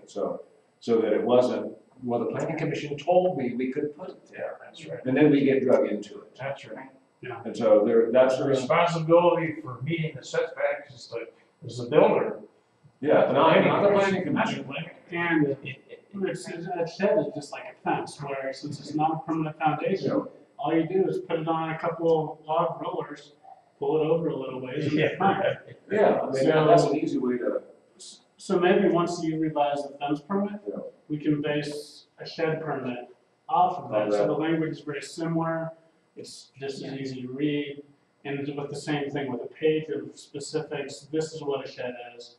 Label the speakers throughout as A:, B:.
A: so that it wasn't, well, the planning commission told me we could put it there.
B: That's right.
A: And then we get drug into it.
B: That's right.
C: Yeah.
A: And so that's
B: The responsibility for meeting the setbacks is the builder.
A: yeah, not the planning commission.
C: And it's, a shed is just like a fence, where since it's not a permanent foundation, all you do is put it on a couple log rollers, pull it over a little ways, and you're fine.
A: Yeah, I mean,
C: So-
A: that's an easy way to,
C: So maybe once you revise the fence permit,
A: Yeah.
C: we can base a shed permit off of that. So the language is very similar, it's just as easy to read, and with the same thing, with a page of specifics, this is what a shed is,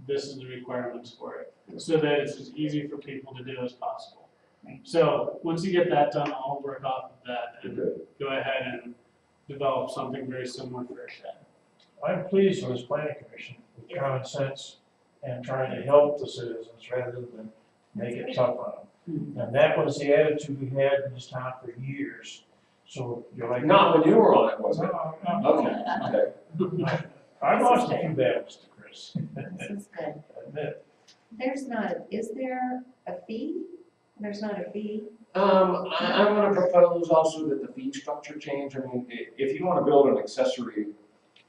C: this is the requirements for it, so that it's as easy for people to do as possible.
D: Right.
C: So, once you get that done, I'll work off of that and
A: okay.
C: go ahead and develop something very similar for a shed.
B: I'm pleased with this planning commission, with common sense and trying to help the citizens rather than make it tough on them. And that was the attitude we had in this town for years. So you're like.
A: Not when you were on it, was it?
B: No,
A: Okay.
B: I lost a few battles to Chris.
D: This is good.
B: Admit.
D: There's not, is there a fee? There's not a fee?
A: I'm gonna propose also that the fee structure change. I mean, if you wanna build an accessory,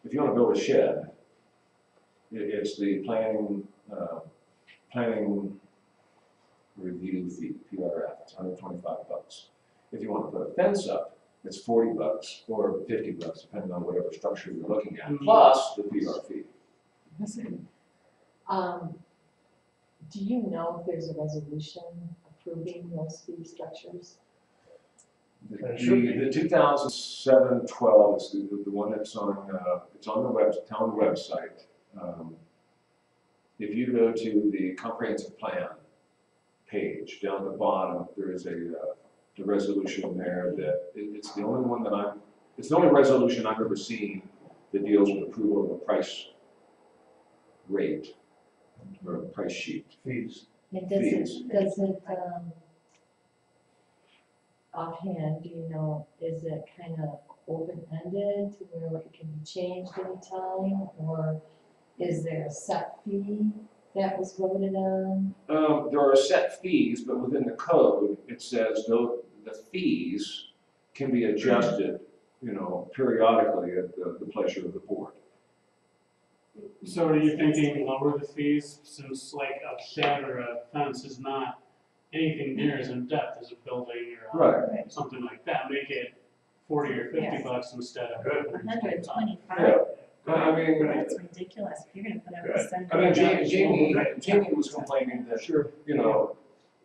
A: if you wanna build a shed, it's the planning review fee, PRF, it's $125. If you wanna put a fence up, it's $40 or $50, depending on whatever structure you're looking at, plus the PR fee.
E: Do you know if there's a resolution approving those fee structures?
A: The 2007-12 is the one that's on, it's on the town website. If you go to the comprehensive plan page, down at the bottom, there is the resolution there that, it's the only one that it's the only resolution I've ever seen that deals with approval of a price rate or a price sheet.
B: Fees.
E: And
A: Fees.
E: does it, offhand, do you know, is it kind of open-ended to where it can be changed anytime? Or is there a set fee that was voted on?
A: There are set fees, but within the code, it says the fees can be adjusted, periodically at the pleasure of the board.
C: So are you thinking lower the fees, since like a shed or a fence is not anything near as in depth as a building or
A: Right.
C: something like that, make it 40 or 50
D: Yes.
C: bucks instead of
D: $125?
A: Yeah. I mean,
D: That's ridiculous, if you're gonna put up
B: Good.
D: a center.
A: I mean, Jamie was complaining that,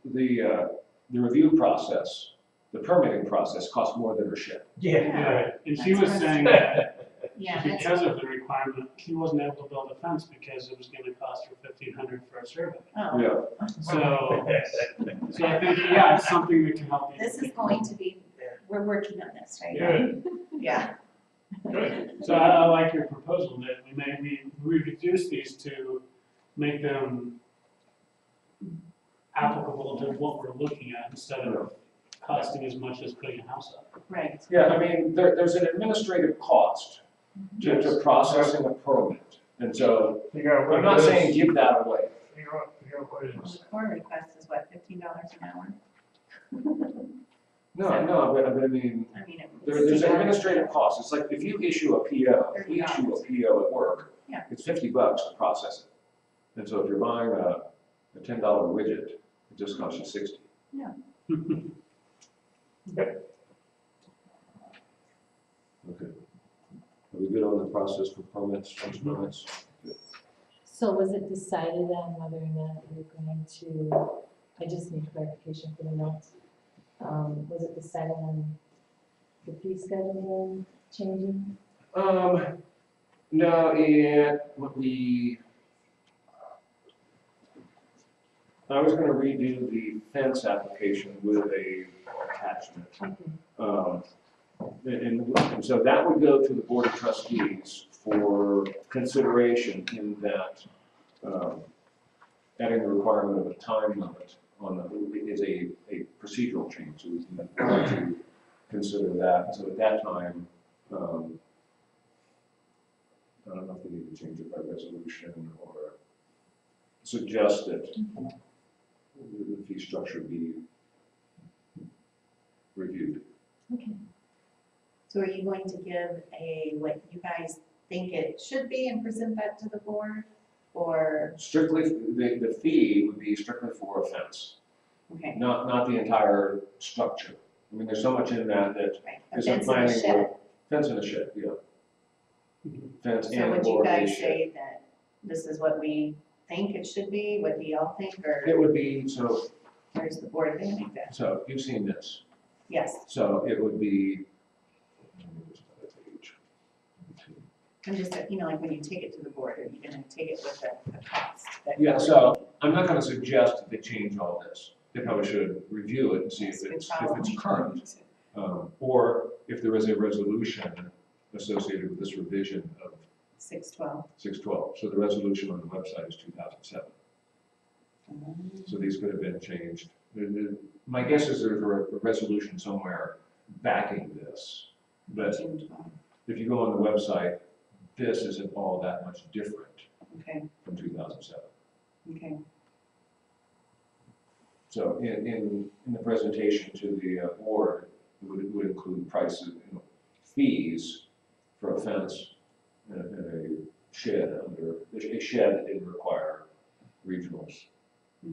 A: the review process, the permitting process costs more than her shed.
B: Yeah, right.
C: And she was
D: That's
C: saying that
D: Yeah, that's,
C: because of the requirement, she wasn't able to build a fence because it was gonna cost her $1,500 for a survey.
D: oh,
A: Yeah.
C: So I think, yeah, it's something that can help you.
D: this is going to be, we're working on this, right?
B: Good.
D: Yeah.
B: Good.
C: So I like your proposal that we reduce these to make them applicable to what we're looking at instead of costing as much as putting a house up.
D: Right.
A: Yeah, I mean, there's an administrative cost to processing a permit. And so,
B: Figure out what
A: I'm not
B: it is.
A: saying give that away.
B: Figure out what it
D: Well,
B: is.
D: the core request is what, $15 an hour?
A: No, but I mean,
D: I mean,
A: there's an administrative cost. It's like if you issue a PO, if we issue a PO at work,
D: Yeah.
A: it's $50 to process it. And so if you're buying a $10 widget, it just costs you 60. Okay. Are we good on the process for permits, permits?
E: So was it decided on whether or not you're going to, I just need clarification for the notes. Was it decided on the fee schedule changing?
A: No, I was gonna redo the fence application with a attachment.
E: Okay.
A: And so that would go to the Board of Trustees for consideration in that, adding the requirement of a time limit on is a procedural change, so we can to consider that. So at that time, I don't know if we need to change it by resolution or suggest that the fee structure be reviewed.
E: Okay.
D: So are you going to give what you guys think it should be and present that to the board? Or,
A: Strictly, the fee would be strictly for a fence,
D: okay,
A: not the entire structure. I mean, there's so much in that
D: right, a
A: is a
D: fence and a
A: planning
D: shed.
A: board. Fence and a shed, yeah. Fence
D: So
A: and
D: would you
A: or a
D: guys
A: shed.
D: say that this is what we think it should be? What do y'all think, or
A: It would be, so
D: is the board gonna make that?
A: you've seen this.
D: Yes,
A: So it would be, let me just find a page.
D: I'm just, like when you take it to the board, are you gonna take it with a cost? that
A: Yeah,
D: covers-
A: so I'm not gonna suggest that they change all this. They probably should review it and see if
D: That's a good
A: it's
D: problem.
A: current. Or if there is a resolution associated with this revision of
D: 612.
A: 612. So the resolution on the website is 2007. So these could have been changed. My guess is there's a resolution somewhere backing this. But
D: June 12.
A: if you go on the website, this isn't all that much different
D: Okay,
A: from 2007.
D: okay,
A: So in the presentation to the board, it would include prices, fees for a fence and a shed a shed that didn't require regionals,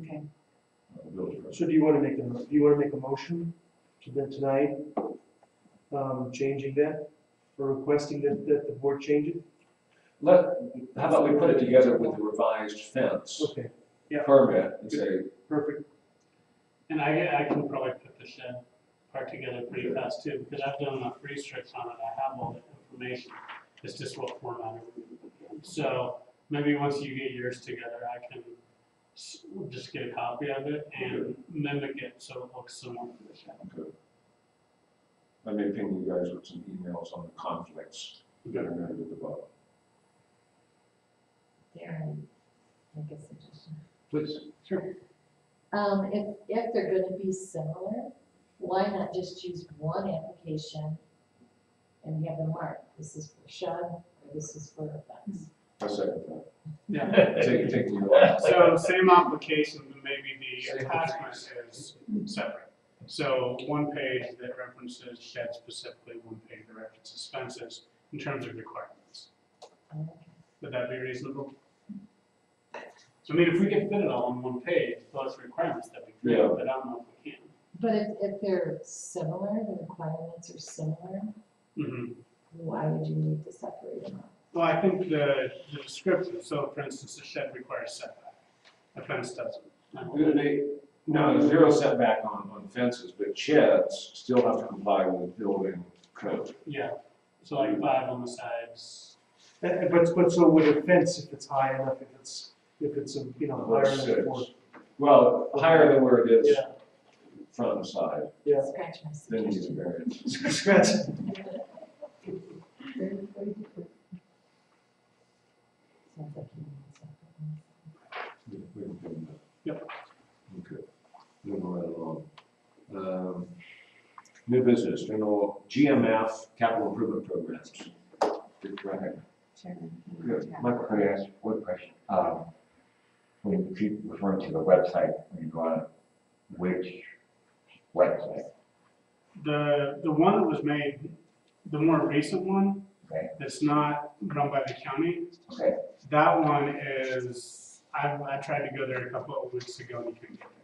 D: okay.
A: village president.
F: So do you want to make a motion to then tonight, changing that, or requesting that the board change it?
A: How about we put it together with the revised fence
F: Okay,
A: permit and say,
F: perfect.
C: And I can probably put the shed part together pretty fast too, because I've done enough research on it, I have all the information, it's just what format it would be. So maybe once you get yours together, I can just get a copy of it and mimic it so it looks similar to the shed.
A: okay. I may ping you guys with some emails on the conflicts that are noted at the bottom.
E: Darren, make a suggestion.
A: Please.
C: Sure.
E: If they're gonna be similar, why not just use one application and have them marked, this is for shed, or this is for a fence?
A: I second that.
C: Yeah.
A: Take the,
C: So same application, but maybe the
A: Same
C: attachment is separate. So one page that references shed specifically, one page that references fences in terms of requirements.
E: Okay.
C: Would that be reasonable? So I mean, if we can fit it all on one page, those requirements, that'd be great,
A: Yeah.
C: but I don't know if we can.
E: But if they're similar, the requirements are similar,
C: Mhm.
E: why would you need to separate them out?
C: Well, I think the description, so for instance, a shed requires setback, a fence doesn't.
A: no, zero setback on fences, but sheds still have to comply with building code.
C: Yeah, so like 5 on the sides.
F: But so with a fence, if it's high enough, if it's higher
A: Six.
F: enough for,
A: Well, higher than where it is
F: yeah,
A: front and side,
F: yeah.
E: Scratch my
A: then you need a
E: suggestion.
A: variance.
F: Scratch.
E: Very different. Sounds like you need something.
C: Yep.
A: Okay, moving right along. New business, general GMF capital improvement programs. Go ahead.
D: Chairman.
A: Good.
D: Yeah.
A: Michael,
G: Could I ask one question? When you keep referring to the website, when you go on, which website?
C: The one that was made, the more recent one,
G: Okay.
C: that's not run by the county,
G: Okay,
C: that one is, I tried to go there a couple of weeks ago and you couldn't get there.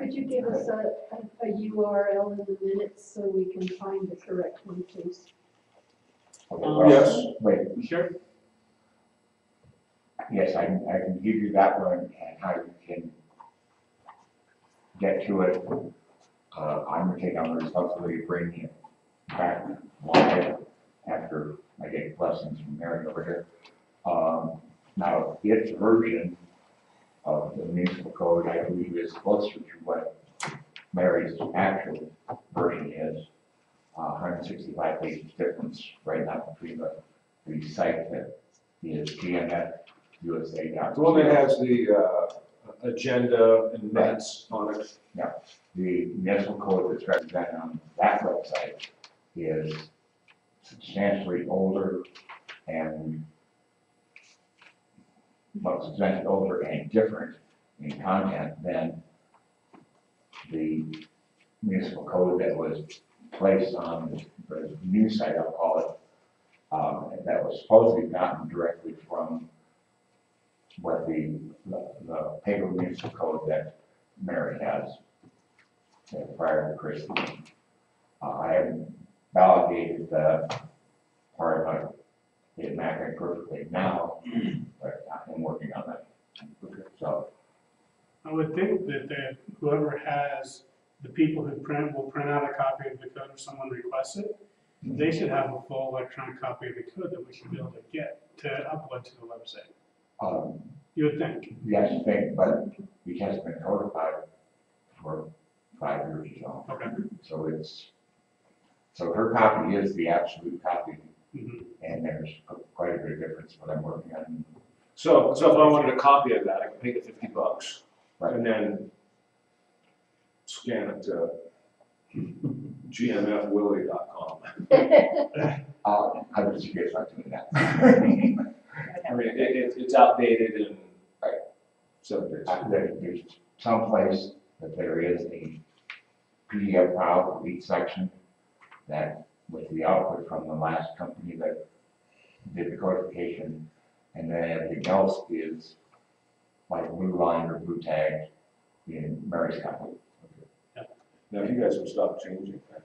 H: Could you give us a URL in the minutes so we can find the correct one, please?
G: okay, well,
A: Yes.
G: wait,
C: Sure.
G: yes, I can give you that one and how you can get to it. I'm gonna take on the responsibility of bringing it back live after I get blessings from Mary over here. Now, its version of the municipal code, I believe, is closer to what Mary's actual version is. 165 pages difference right now between the site that is GMF
A: The one that has the agenda and minutes on it.
G: The municipal code that's represented on that website is substantially older and, well, substantially older and different in content than the municipal code that was placed on the new site, I'll call it, that was supposed to be gotten directly from what the paper municipal code that Mary has prior to Christie. I haven't validated the part of it mapping perfectly now, but I'm working on that. So,
C: I would think that whoever has, the people who will print out a copy of the code if someone requests it, they should have a full electronic copy of the code that we should be able to get to upload to the website. You would think.
G: yes, but it hasn't been codified for 5 years or so.
C: Okay.
G: So her copy is the absolute copy,
C: Mhm.
G: and there's quite a bit of difference, but I'm working on.
A: So if I wanted a copy of that, I could pay the $50
G: Right.
A: and then scan it to gmfwillie.com.
G: I would suggest not doing that.
A: I mean, it's outdated in 7 days.
G: There's some place that there is a PDF file for each section that with the output from the last company that did the codification, and then everything else is like blue line or blue tag in Mary's copy.
A: Now, if you guys would stop changing that,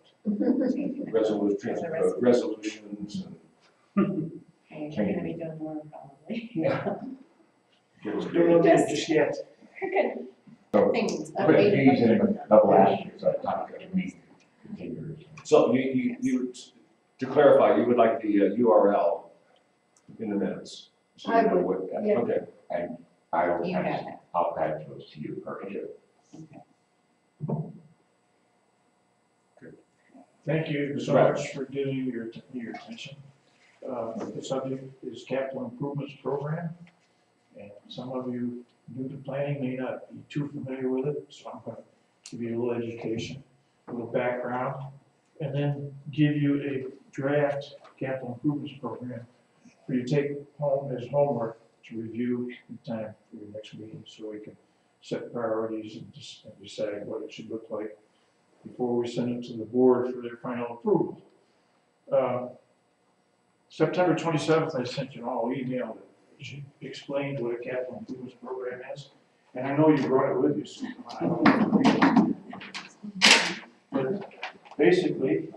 A: resolutions and.
D: And you're gonna be doing more probably.
G: Yeah.
F: Don't look at it just yet.
D: Good
G: So,
D: things.
G: put these in a double asterisk, so it's not going to be continuous.
A: So you, to clarify, you would like the URL in the minutes? So
H: I
A: you know
H: would,
A: what-
H: yeah.
A: Okay,
G: And I will
D: You have
G: pass,
D: that.
G: I'll pass those to you first.
B: Thank you so much for giving your attention. The subject is capital improvements program, and some of you new to planning may not be too familiar with it, so I'm going to give you a little education, a little background, and then give you a draft capital improvements program for you to take home as homework to review in time for your next meeting, so we can set priorities and decide what it should look like before we send it to the board for their final approval. September 27th, I sent you all an email that explained what a capital improvements program is. And I know you brought it with you, so I don't want to read it. But basically,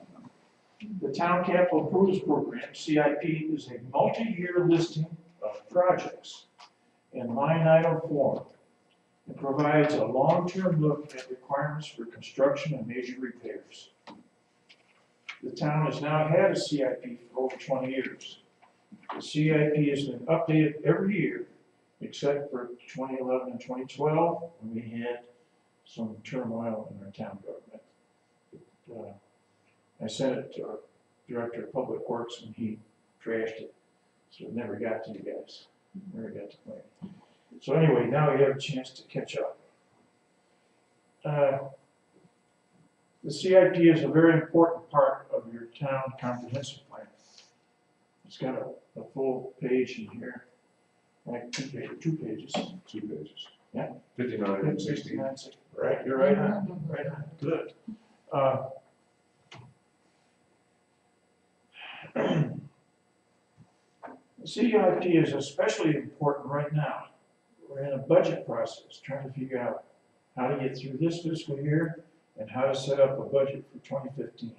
B: the Town Capital Improvements Program, CIP, is a multi-year listing of projects in line item form. It provides a long-term look at requirements for construction and major repairs. The town has now had a CIP for over 20 years. The CIP has been updated every year, except for 2011 and 2012, when we had some turmoil in our town government. I sent it to our Director of Public Works and he trashed it, so it never got to you guys, never got to plan. So anyway, now you have a chance to catch up. The CIP is a very important part of your town comprehensive plan. It's got a full page in here, like two pages.
A: 2 pages.
B: Yeah.
A: 59 and 60.
B: 69, right, you're right on, good. The CIP is especially important right now. We're in a budget process, trying to figure out how to get through this fiscal year and how to set up a budget for 2015.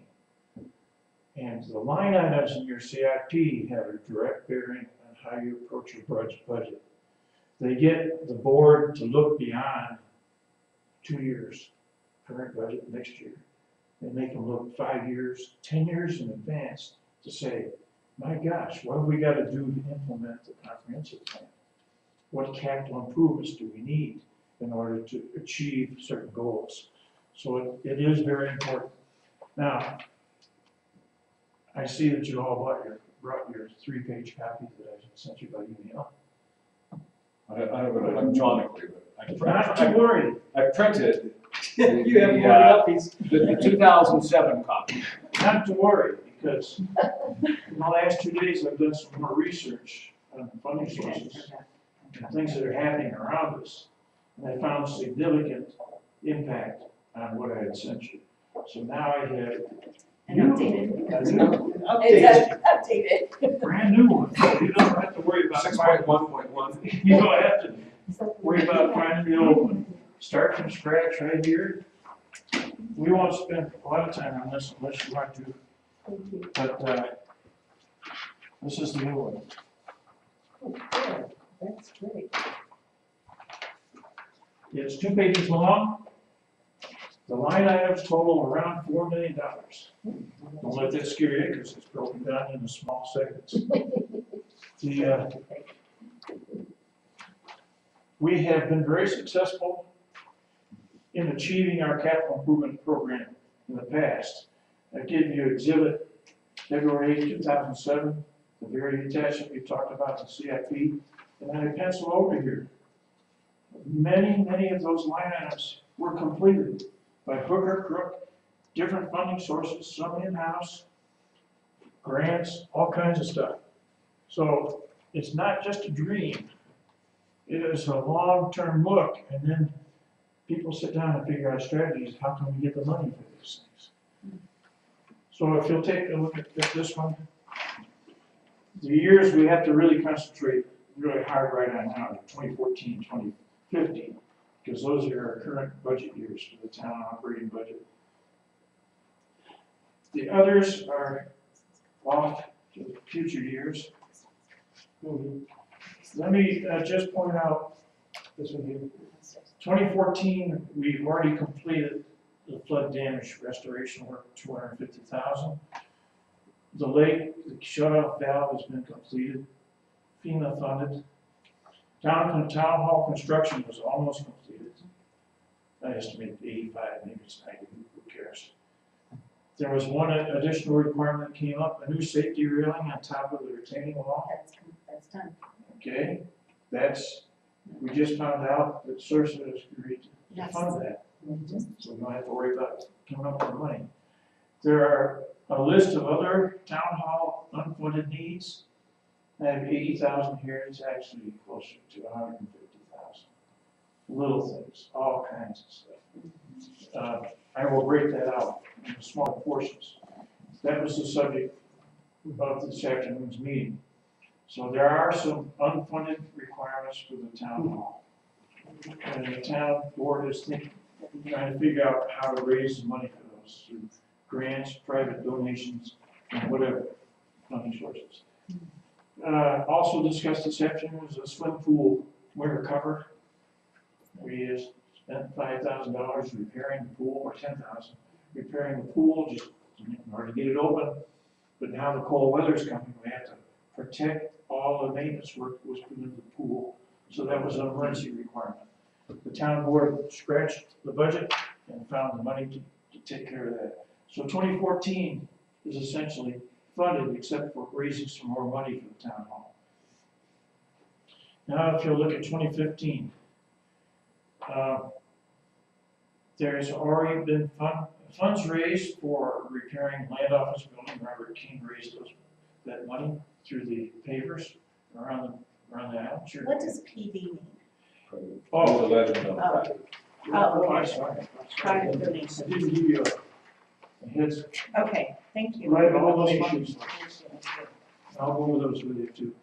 B: And the line items in your CIP have a direct bearing on how you approach your budget. They get the board to look beyond 2 years, current budget next year. They make them look 5 years, 10 years in advance to say, my gosh, what have we got to do to implement the comprehensive plan? What capital improvements do we need in order to achieve certain goals? So it is very important. Now, I see that you all brought your 3-page copy that I sent you by email.
A: I have it electronically, but
B: Not to worry.
A: I printed
F: You have more copies.
A: the 2007 copy.
B: Not to worry, because in the last 2 days, I've done some more research on funding sources and things that are happening around us. And I found significant impact on what I had sent you. So now I have
D: And updated.
B: a new,
D: It's updated.
B: brand new one. You don't have to worry about.
A: 6.1.1.
B: You don't have to worry about finding the old one. Start from scratch right here. We won't spend a lot of time on this unless you want to,
H: Thank you.
B: but, this is the new one.
E: Oh, good. That's great.
B: It's 2 pages long. The line items total around $4 million. Don't let that scare you, because it's broken down into small segments. We have been very successful in achieving our capital improvement program in the past. I gave you exhibit February 8, 2007, the very attachment we talked about, the CIP, and then I penciled over here. Many of those line items were completed by hook or crook, different funding sources, some in-house, grants, all kinds of stuff. So it's not just a dream. It is a long-term look, and then people sit down and figure out strategies, how can we get the money for these things? So if you'll take a look at this one, the years we have to really concentrate really hard right on now, 2014, 2015, because those are our current budget years for the town operating budget. The others are off to future years. Let me just point out this one here. 2014, we've already completed the flood damage restoration work, 250,000. The lake, the shut-off valve has been completed, FEMA funded. Town hall construction was almost completed. I estimate 85, maybe it's 90, who cares? There was one additional requirement that came up, a new safety railing on top of the retaining wall.
D: That's done.
B: Okay, we just found out that Source has agreed to fund that. So we don't have to worry about coming up with the money. There are a list of other town hall unfunded needs. I have 80,000 here, it's actually closer to 150,000. Little things, all kinds of stuff. I will break that out into smaller portions. That was the subject of this afternoon's meeting. So there are some unfunded requirements for the town hall. And the town board is trying to figure out how to raise the money for those through grants, private donations, and whatever funding sources. Also discussed this afternoon is a swim pool winter cover. We spent $5,000 repairing the pool, or $10,000 repairing the pool just in order to get it open. But now the cold weather's coming, we have to protect all the maintenance work that was put into the pool. So that was an emergency requirement. The town board scratched the budget and found the money to take care of that. So 2014 is essentially funded except for raising some more money for the town hall. Now if you'll look at 2015, there's already been funds raised for repairing land office building. Robert King raised that money through the pavers around the island. Sure.
D: What does PD mean?
B: Oh,
A: The legend of
D: Oh.
A: that.
B: oh, I'm sorry.
D: Private
B: I
D: donation.
B: didn't give you a heads.
D: Okay, thank you.
B: Right, all those issues. I'll go over those with you too.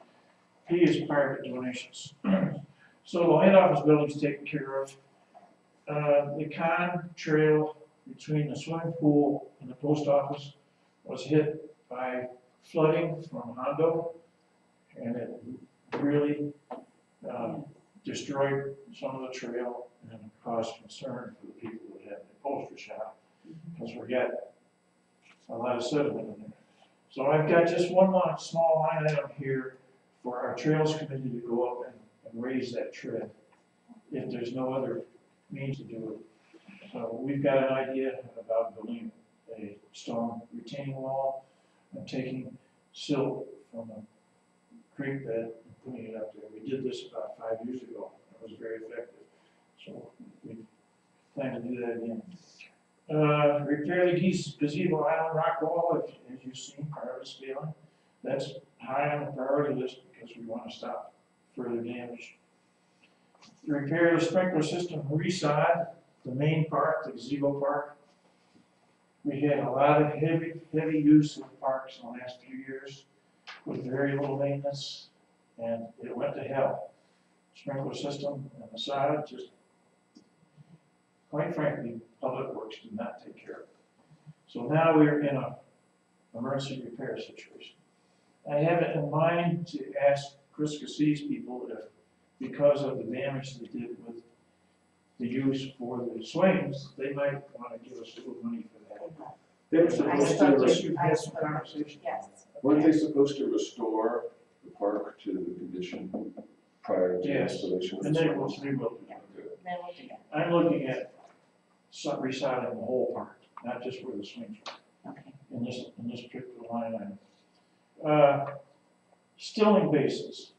B: P is private donations. So the land office building's taken care of. The con trail between the swimming pool and the post office was hit by flooding from Hondo, and it really destroyed some of the trail and caused concern for the people that had the poster shop, because we got a lot of sediment in there. So I've got just one small line item here for our trails committee to go up and raise that tread if there's no other means to do it. So we've got an idea about building a stone retaining wall and taking silt from a creek bed and putting it up there. We did this about 5 years ago. It was very effective. So we plan to do that again. Repair the gazebo island rock wall, as you've seen, part of it's failing. That's high on the priority list because we want to stop further damage. Repair the sprinkler system reside the main park, the gazebo park. We had a lot of heavy use of the parks in the last few years with very little maintenance, and it went to hell. Sprinkler system and the sod, just, quite frankly, Public Works did not take care of it. So now we're in a emergency repair situation. I have it in mind to ask Chris Cassie's people if, because of the damage they did with the use for the swings, they might want to give us a little money for that. They were
D: I
B: supposed
D: spoke
B: to,
D: to-
B: you've
D: I
B: had some
D: spoke to-
B: conversation.
D: Yes.
A: Weren't they supposed to restore the park to the condition prior to
B: Yes.
A: installation? of
B: And
A: the
B: they
A: swings?
B: will, they will.
A: Okay.
D: Then we'll do that.
B: I'm looking at resodding the whole park, not just where the swings are,
D: Okay.
B: in this particular line item. Stilling bases.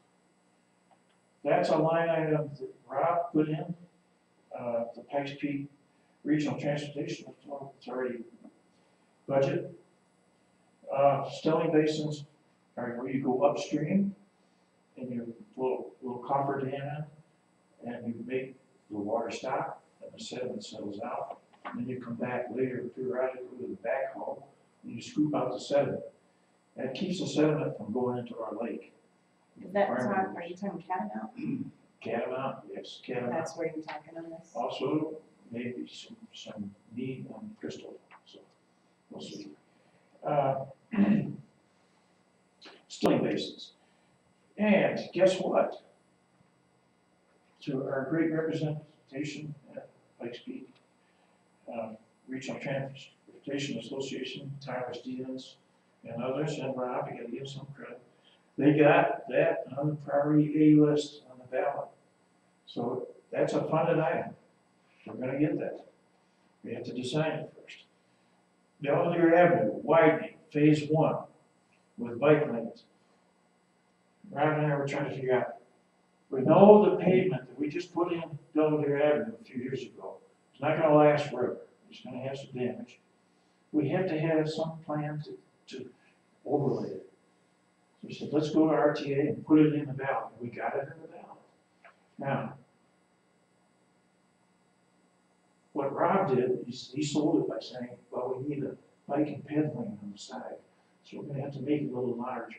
B: That's a line item that Rob put in, the Pikes Peak Regional Transportation Authority budget. Stilling basins are where you go upstream and you little coffer dam in, and you make the water stop and the sediment settles out. And then you come back later periodically with a backhoe and you scoop out the sediment. That keeps the sediment from going into our lake.
D: Is that, are you talking Catamount?
B: Catamount, yes, Catamount.
D: That's where you're talking on this?
B: Also, maybe some meat and crystal, so we'll see. Stilling basins. And guess what? To our great representation at Pikes Peak, Regional Transportation Association, Tyrus Stevens, and others, and Rob, I gotta give some credit. They got that on the priority A list on the ballot. So that's a funded item. We're gonna get that. We have to decide it first. Belvedere Avenue, widening, phase 1, with bike lanes. Rob and I were trying to figure out, we know the pavement that we just put in Belvedere Avenue a few years ago, it's not gonna last forever. It's gonna have some damage. We have to have some plan to overlay it. So we said, let's go to RTA and put it in the ballot. We got it in the ballot. Now, what Rob did is he sold it by saying, well, we need a bike and ped lane on the side. So we're gonna have to make it a little larger.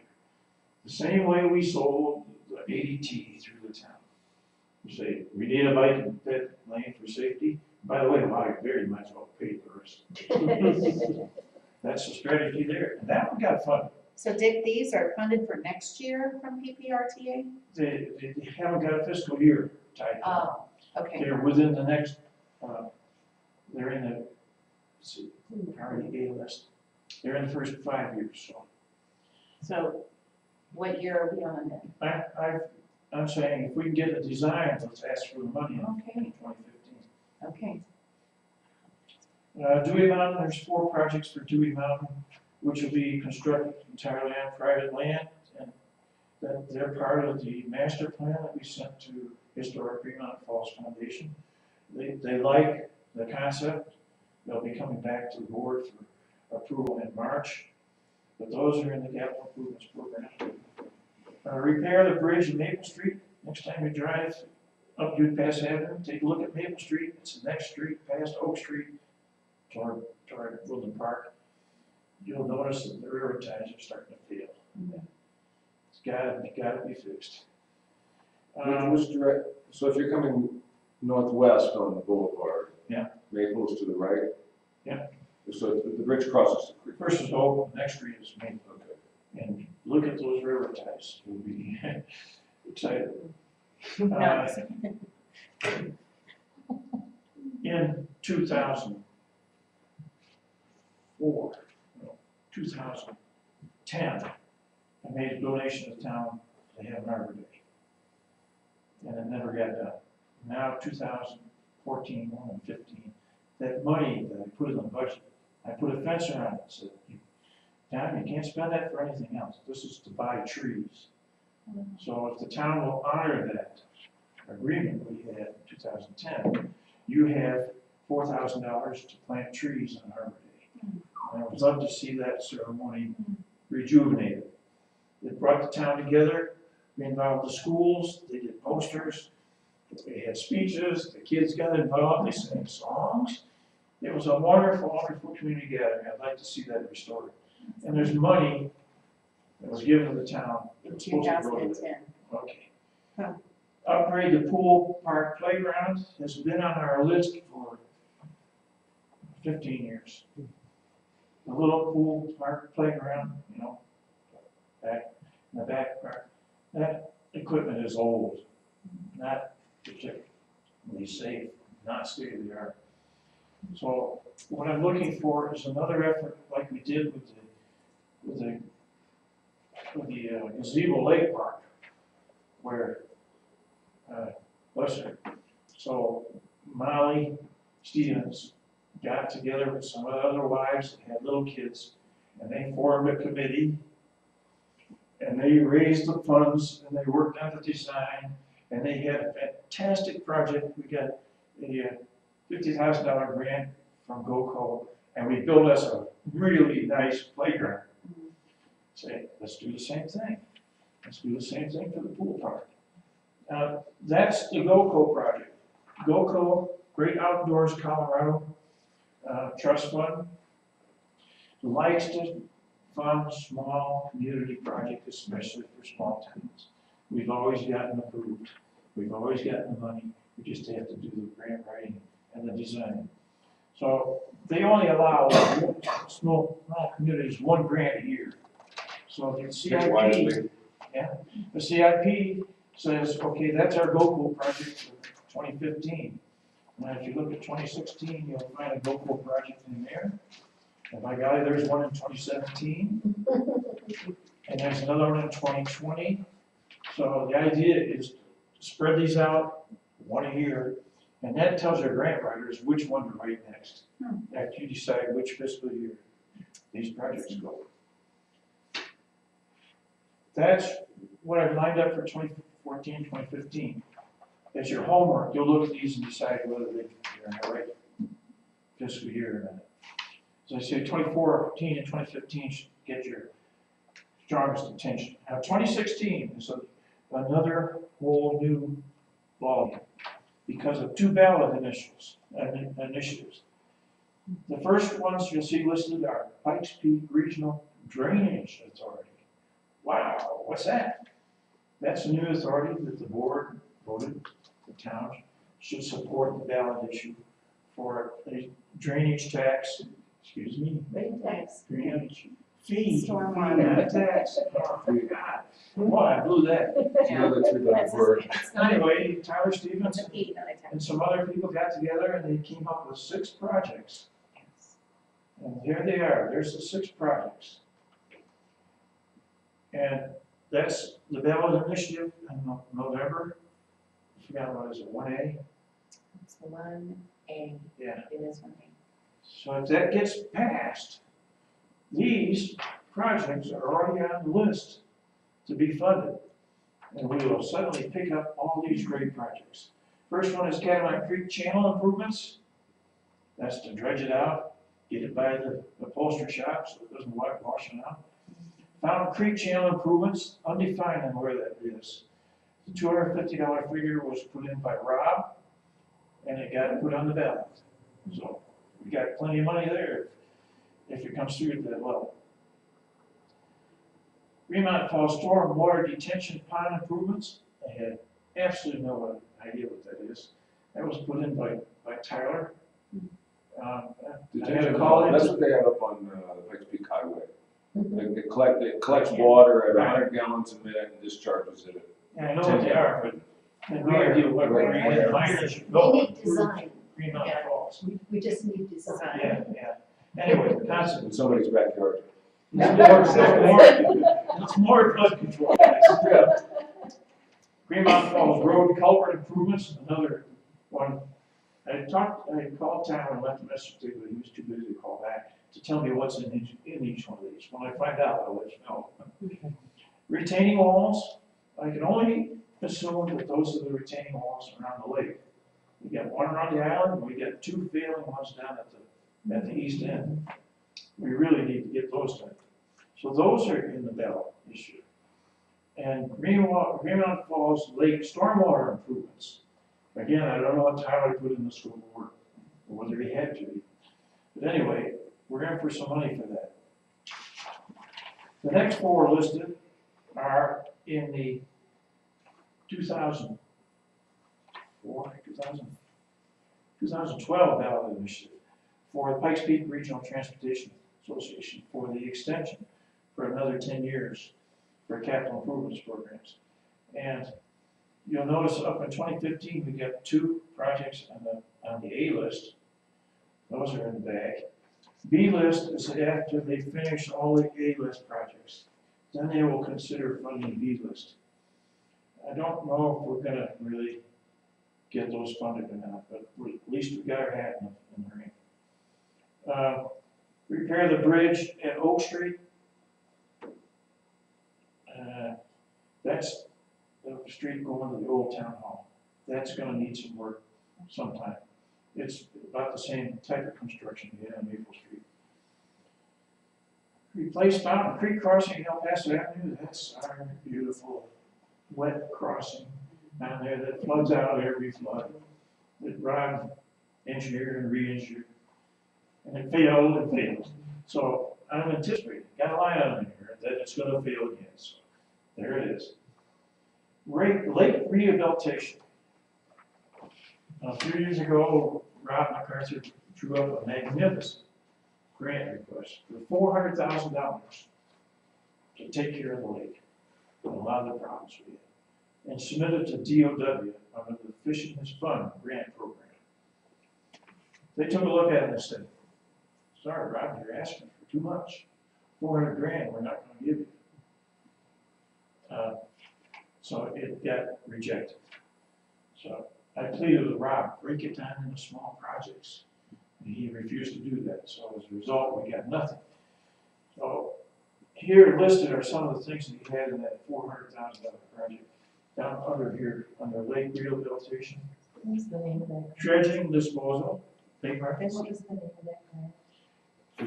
B: The same way we sold the ADT through the town. We say, we need a bike and ped lane for safety. By the way, you might as well pay the rest. That's the strategy there. And that one got funded.
D: So Dick, these are funded for next year from PPRTA?
B: They haven't got a fiscal year tied to it.
D: Oh, okay.
B: They're within the next, they're in the, let's see, priority A list. They're in the first 5 years, so.
D: So what year are we on then?
B: I'm saying if we can get a design, let's ask for the money in
D: Okay.
B: 2015.
D: Okay.
B: Dewey Mountain, there's 4 projects for Dewey Mountain, which will be constructed entirely on private land. And that they're part of the master plan that we sent to Historic Fremont Falls Foundation. They like the concept. They'll be coming back to the board for approval in March. But those are in the capital improvements program. Repair the bridge in Maple Street. Next time you drive up Youth Pass Avenue, take a look at Maple Street. It's the next street past Oak Street toward Woodland Park. You'll notice that the railroad ties are starting to fail. It's gotta be fixed.
A: Which direct, so if you're coming northwest on the boulevard.
B: Yeah.
A: Maple's to the right?
B: Yeah.
A: So the bridge crosses the creek.
B: First is Oak, the next street is Maple.
A: Okay.
B: And look at those railroad ties. You'll be excited.
D: No.
B: In 2004, no, 2010, I made a donation to the town to have an Arbor Day. And it never got done. Now, 2014, 1, and 15, that money that I put in the budget, I put a fence around it, said, Tom, you can't spend that for anything else. This is to buy trees. So if the town will honor that agreement we had in 2010, you have $4,000 to plant trees on Arbor Day. And I would love to see that ceremony rejuvenated. It brought the town together. We involved the schools. They did posters. We had speeches, the kids got involved, they sang songs. It was a wonderful, wonderful community gathering. I'd like to see that restored. And there's money that was given to the town. that
D: In
B: was supposed to go to that.
D: 2010.
B: Okay.
D: Huh.
B: Upgrade the pool park playground has been on our list for 15 years. The little pool park playground, you know, back in the back part, that equipment is old, not particularly safe, not state of the art. So what I'm looking for is another effort like we did with the gazebo lake park, where, bless her. So Molly Stevens got together with some of the other wives that had little kids, and they formed a committee, and they raised the funds, and they worked on the design, and they had a fantastic project. We got a $50,000 grant from GoCo, and we built us a really nice playground. Say, let's do the same thing. Let's do the same thing for the pool park. That's the GoCo project. GoCo, Great Outdoors Colorado Trust Fund, likes to fund small community projects, especially for small towns. We've always gotten approved. We've always gotten the money. We just have to do the grant writing and the design. So they only allow small communities 1 grant a year. So if it's CIP, the CIP says, okay, that's our GoCo project for 2015. Now, if you look at 2016, you'll find a GoCo project in there. And by golly, there's one in 2017. And there's another one in 2020. So the idea is to spread these out 1 a year, and that tells your grant writers which one to write next. After you decide which fiscal year these projects go. That's what I've lined up for 2014, 2015. As your homework, you'll look at these and decide whether they're in the right fiscal year or not. As I say, 2014 and 2015 should get your strongest attention. Now, 2016 is another whole new ballgame because of 2 ballot initiatives. The first ones you'll see listed are Pikes Peak Regional Drainage Authority. Wow, what's that? That's a new authority that the board voted the town should support the ballot issue for a drainage tax, excuse me, drainage fee,
D: Stormwater.
B: not tax. Oh, God, boy, I blew that.
A: Another $3 word.
D: It's not
B: Anyway, Tyler Stevens
D: a fee, not a tax.
B: and some other people got together and they came up with 6 projects. And there they are, there's the 6 projects. And that's the ballot initiative in November. I forgot what is it, 1A?
D: It's 1A.
B: Yeah.
D: It is 1A.
B: So if that gets passed, these projects are already on the list to be funded. And we will suddenly pick up all these great projects. First one is Cadillac Creek Channel improvements. That's to dredge it out, get it by the upholstery shop so it doesn't wash it out. Fountain Creek Channel improvements, undefined on where that is. The $250 figure was put in by Rob, and it got put on the ballot. So we got plenty of money there if it comes through at that level. Fremont Falls Storm Water Detention Pond improvements, I had absolutely no idea what that is. That was put in by Tyler. I had a call in.
A: That's what they have up on the Pikes Peak Highway. It collects water at 100 gallons a minute and discharges it.
B: Yeah, I know what they are, but I have no idea what minor should
H: We
B: go.
H: need design,
B: Fremont
D: Yeah.
B: Falls.
H: we just need design.
B: Yeah. Anyway, concept.
A: In somebody's backyard.
B: It's more flood control. Greenmount Falls Road culvert improvements, another one. I called Tom and left a message to him, but he was too busy to call back to tell me what's in each one of these. When I find out, I'll let you know. Retaining walls, I can only assume that those are the retaining walls around the lake. We got one around the island, and we got 2 failing ones down at the east end. We really need to get those done. So those are in the ballot issue. And Greenmount Falls Lake stormwater improvements. Again, I don't know what Tyler put in the school board, or whether he had to. But anyway, we're in for some money for that. The next four listed are in the 2012 ballot initiative for the Pikes Peak Regional Transportation Association for the extension for another 10 years for capital improvements programs. And you'll notice up in 2015, we got 2 projects on the A list. Those are in the bag. B list is after they finish all the A list projects. Then they will consider funding B list. I don't know if we're gonna really get those funded or not, but at least we got our hat in the ring. Repair the bridge at Oak Street. That's the street going to the old town hall. That's gonna need some work sometime. It's about the same type of construction we had on Maple Street. Replace Fountain Creek Crossing in El Paso Avenue. That's our beautiful wet crossing down there that floods out every flood. That Ron engineered and re-engineered. And it failed and failed. So I'm anticipating, got a line on here, that it's gonna fail again. So there it is. Lake rehabilitation. A few years ago, Rob MacArthur drew up a magnificent grant request for $400,000 to take care of the lake and a lot of the problems we had, and submitted to DOW under the Fishing is Fun grant program. They took a look at it and said, sorry, Rob, you're asking for too much. 400 grand, we're not gonna give you. So it got rejected. So I pleaded with Rob, break it down into small projects. And he refused to do that. So as a result, we got nothing. So here listed are some of the things that he had in that $400,000 project. Down under here, under lake rehabilitation,
E: What's the name of that?
B: dredging disposal, big markets.
E: What was the name of that grant?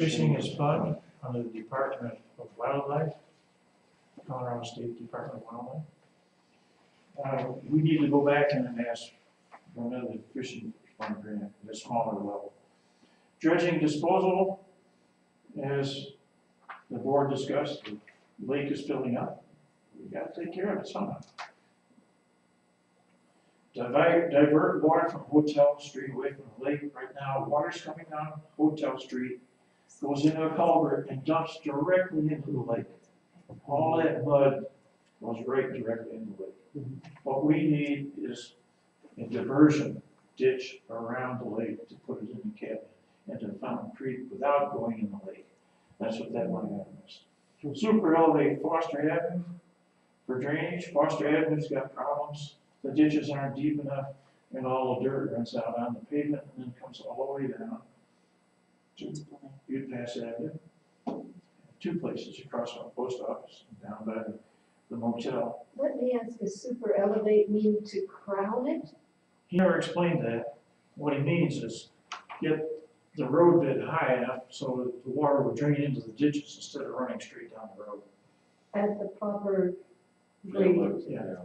B: Fishing is Fun under the Department of Wildlife, Colorado State Department of Wildlife. We need to go back and ask for another fishing fund grant at a smaller level. Dredging disposal, as the board discussed, the lake is filling up. We gotta take care of it somehow. Divert water from Hotel Street away from the lake. Right now, water's coming down Hotel Street, goes into a culvert and dumps directly into the lake. All that mud goes right directly into the lake. What we need is a diversion ditch around the lake to put it in the cabinet into Fountain Creek without going in the lake. That's what that money item is. Super elevate Foster Avenue for drainage. Foster Avenue's got problems. The ditches aren't deep enough and all the dirt runs out on the pavement and then comes all the way down to Butte Pass Avenue. 2 places across from the post office and down by the motel.
H: Let me ask, does super elevate mean to crown it?
B: He never explained that. What he means is get the road bed high enough so that the water will drain into the ditches instead of running straight down the road.
H: At the proper grade?
B: Yeah.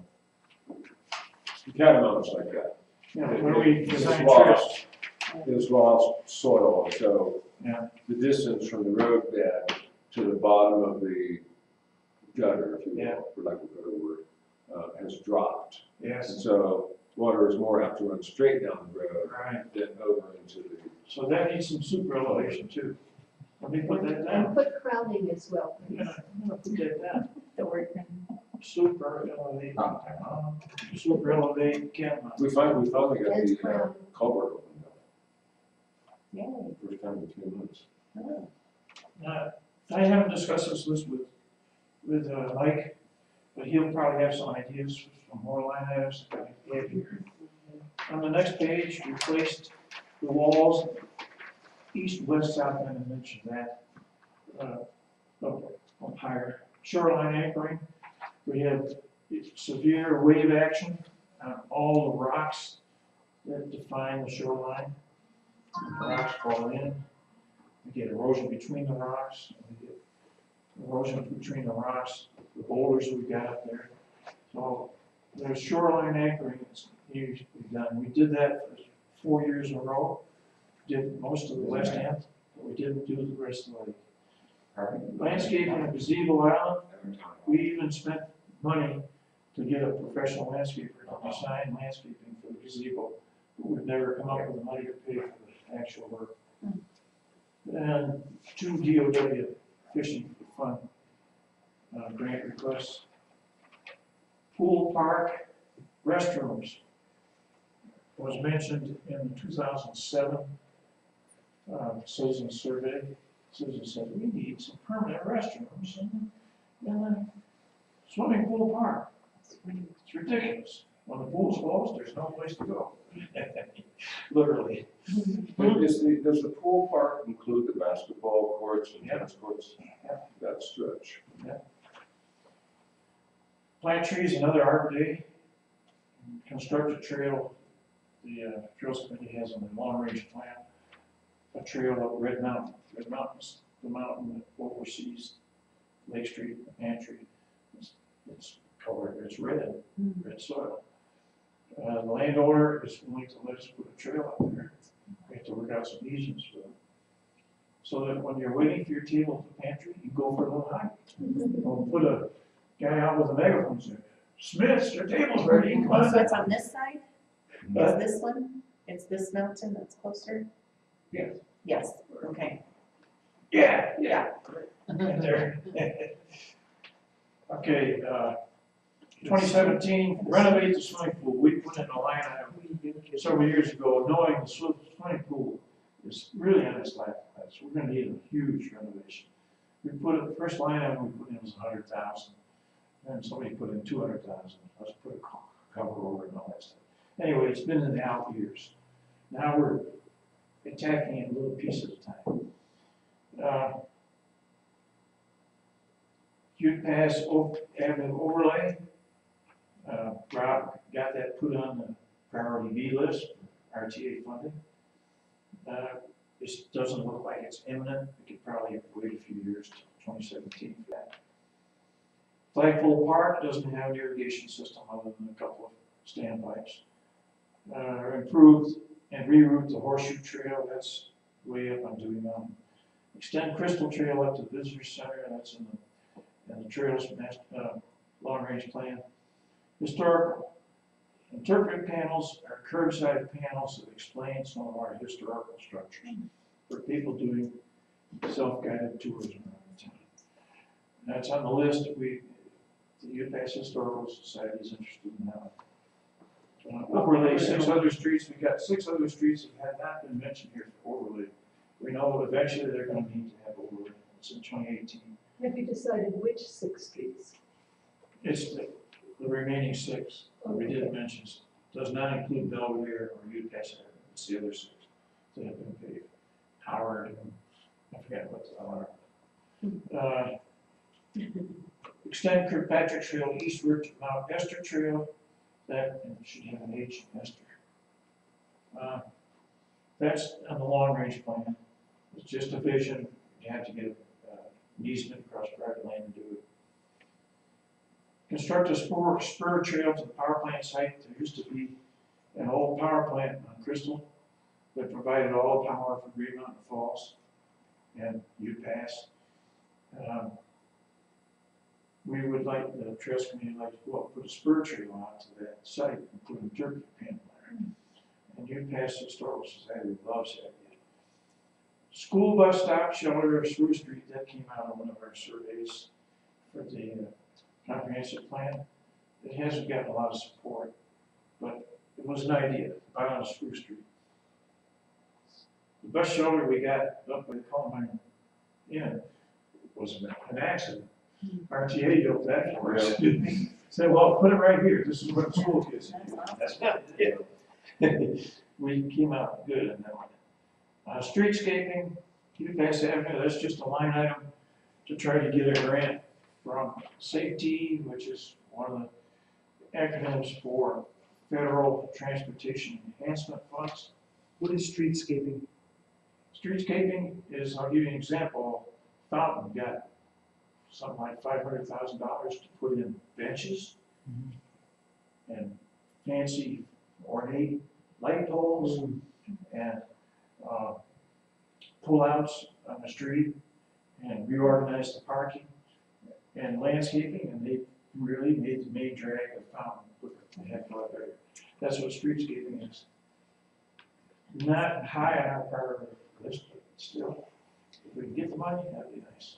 A: Catamounts like that.
B: Yeah, when we
A: It's
B: design
A: lost.
B: trails.
A: It's lost soil, so
B: Yeah.
A: the distance from the road bed to the bottom of the gutter, if you
B: Yeah.
A: will, for lack of a better word, has dropped.
B: Yes.
A: And so water is more apt to run straight down the road
B: Right.
A: than over into the.
B: So that needs some super elevation too. Let me put that
H: And
B: down.
H: put crowning as well, please.
B: Yeah, I'm gonna put that down.
D: The word.
B: Super elevate, super elevate Catamount.
A: We finally got
H: And
A: the
H: crown.
A: culvert opened up,
D: Yay.
A: first time in 2 months.
B: I haven't discussed this list with Mike, but he'll probably have some ideas for more line items that I have here. On the next page, we placed the walls, east, west, south, and I mentioned that. Up higher. Shoreline anchoring, we have severe wave action on all the rocks that define the shoreline. The rocks fall in, we get erosion between the rocks, and we get erosion between the rocks, the boulders we got up there. So There's shoreline anchoring that's needs to be done. We did that for 4 years in a row. Did most of the west end, but we didn't do the rest of the lake. Landscaping at Gazebo Island, we even spent money to get a professional landscaper to design landscaping for the gazebo, but we've never come up with the money to pay for the actual work. And 2 DOW fishing for fun grant requests. Pool park restrooms was mentioned in the 2007 citizen survey. Citizens said, we need some permanent restrooms in the swimming pool park. It's ridiculous. When the pool's closed, there's no place to go. Literally.
A: Does the pool park include the basketball courts and tennis courts? That stretch.
B: Plant trees, another Arbor Day. Construct a trail. The Trails Committee has on the long range plan a trail up Red Mountain. Red Mountain's the mountain that oversees Lake Street and Pantry. It's colored, it's red soil. The landowner is willing to let us put a trail out there. We have to work out some easements for them. So that when you're waiting for your table at the pantry, you go for a little hike. We'll put a guy out with a megaphone saying, Smiths, your table's ready, come on.
D: So it's on this side? Is this one? It's this mountain that's closer?
G: Yes.
D: Yes, okay.
B: Yeah. Right there. Okay, 2017, renovate the swimming pool. We put in a line item several years ago, knowing the swimming pool is really on its last place. We're gonna need a huge renovation. We put it, the first line item we put in was 100,000. Then somebody put in 200,000. Let's put a cover over it and all that stuff. Anyway, it's been in the out years. Now we're attacking it a little piece at a time. Youth Pass Avenue overlay. Rob got that put on the priority B list for RTA funding. It doesn't look like it's imminent. We could probably wait a few years to 2017 for that. Flagpole Park doesn't have an irrigation system other than a couple of standpipes. Improved and reroute the Horseshoe Trail, that's way up on Dewey Mountain. Extend Crystal Trail up to the Visitor Center, that's in the Trails long range plan. Historical. Interpret panels are curbside panels that explain some of our historical structures for people doing self-guided tourism around town. And that's on the list that the UPass Historical Society is interested in now. Overlay 6 other streets. We got 6 other streets that had not been mentioned here for overlay. We know eventually they're going to need to have overlay. It's in 2018.
H: Have you decided which 6 streets?
B: It's the remaining 6 that we didn't mention. Does not include Belvedere or UPass Avenue. It's the other 6 that have been paved. Howard, and I forget what the other. Extend Kirkpatrick Trail eastward to Mount Esther Trail. That should have an H in Esther. That's on the long range plan. It's just a vision. You have to get an easement across private land to do it. Construct a spur trail to the power plant site. There used to be an old power plant on Crystal that provided all the power for Green Mountain Falls and UPass. We would like, the Trails Committee would like to go up, put a spur trail onto that site and put a turkey panel there. And UPass Historical Society loves that idea. School bus stop shelter of Spruce Street, that came out on one of our surveys for the comprehensive plan. It hasn't gotten a lot of support, but it was an idea, right on Spruce Street. The bus shelter we got up by the Columbine Inn was an accident. RTA built that for us. Said, well, put it right here. This is where the school kids. That's not it. We came out good on that one. Streetscaping, UPass Avenue, that's just a line item to try to get a grant from safety, which is one of the acronyms for Federal Transportation Enhancement Funds.
F: What is streetscaping?
B: Streetscaping is, I'll give you an example. Fountain got something like $500,000 to put in benches. and fancy ornate light poles and pull-outs on the street and reorganized the parking and landscaping, and they really made the main drag of Fountain look a heck of a lot better. That's what streetscaping is. Not high on our priority list, but still, if we can get the money, that'd be nice.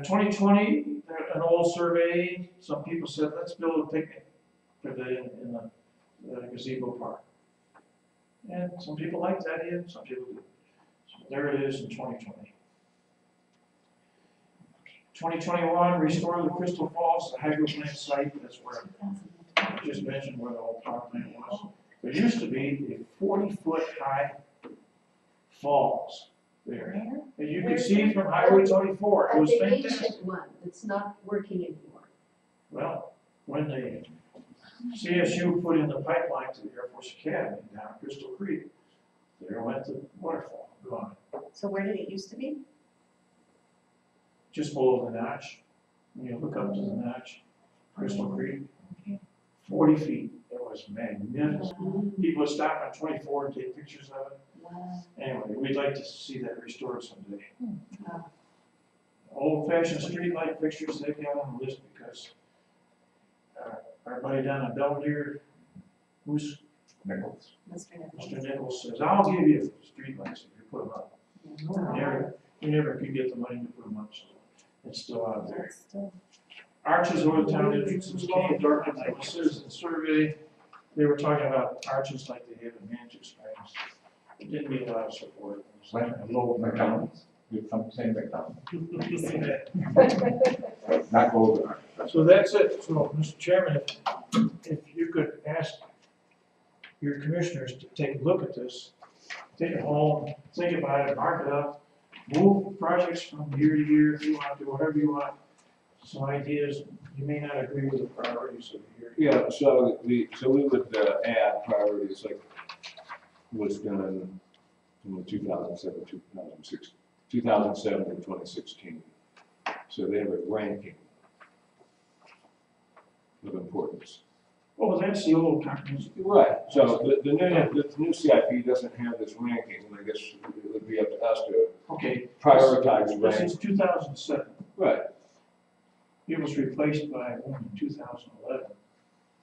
B: 2020, an old survey, some people said, let's build a picnic pavilion in the gazebo park. And some people liked that idea, some people didn't. So there it is in 2020. 2021, restore the Crystal Falls, the hydro plant site, that's where I just mentioned where the old power plant was. There used to be a 40-foot high falls there.
D: Where?
B: And you could see from Highway 24, it
H: At
B: was
H: the
B: fantastic.
H: ancient one, it's not working anymore.
B: Well, when the CSU put in the pipeline to the Air Force Academy down Crystal Creek, there went the waterfall, gone,
D: So where did it used to be?
B: just below the notch. When you look up to the notch, Crystal Creek, 40 feet, it was magnificent. People would stop on 24 and take pictures of it.
D: Wow.
B: Anyway, we'd like to see that restored someday.
D: Wow.
B: Old-fashioned street light fixtures, they've got on the list because our buddy down in Belvedere, who's
G: Nichols.
D: Mr. Nichols.
B: Mr. Nichols says, I'll give you street lights if you put them up. We never could get the money to put them up, so it's still out there.
D: That's still-
B: Arches over the town entrances came dark like a citizen survey. They were talking about arches like they have in Manchester Springs. It didn't get a lot of support. It was
G: Like
B: a little
G: McDonald's, you some say McDonald's,
B: McDonald's.
G: not Golden.
B: So that's it. So, Mr. Chairman, if you could ask your commissioners to take a look at this, take it home, think about it, mark it up, move projects from year to year if you want to, whatever you want. Some ideas, you may not agree with the priorities of the year.
A: Yeah, so we would add priorities like was done in the 2007 to 2016. So they have a ranking of importance.
B: Oh, that's the old comprehensive.
A: Right. So the new CIP doesn't have this ranking, and I guess it would be up to us to
B: Okay.
A: prioritize
B: This
A: ranking.
B: is 2007.
A: Right.
B: It was replaced by one in 2011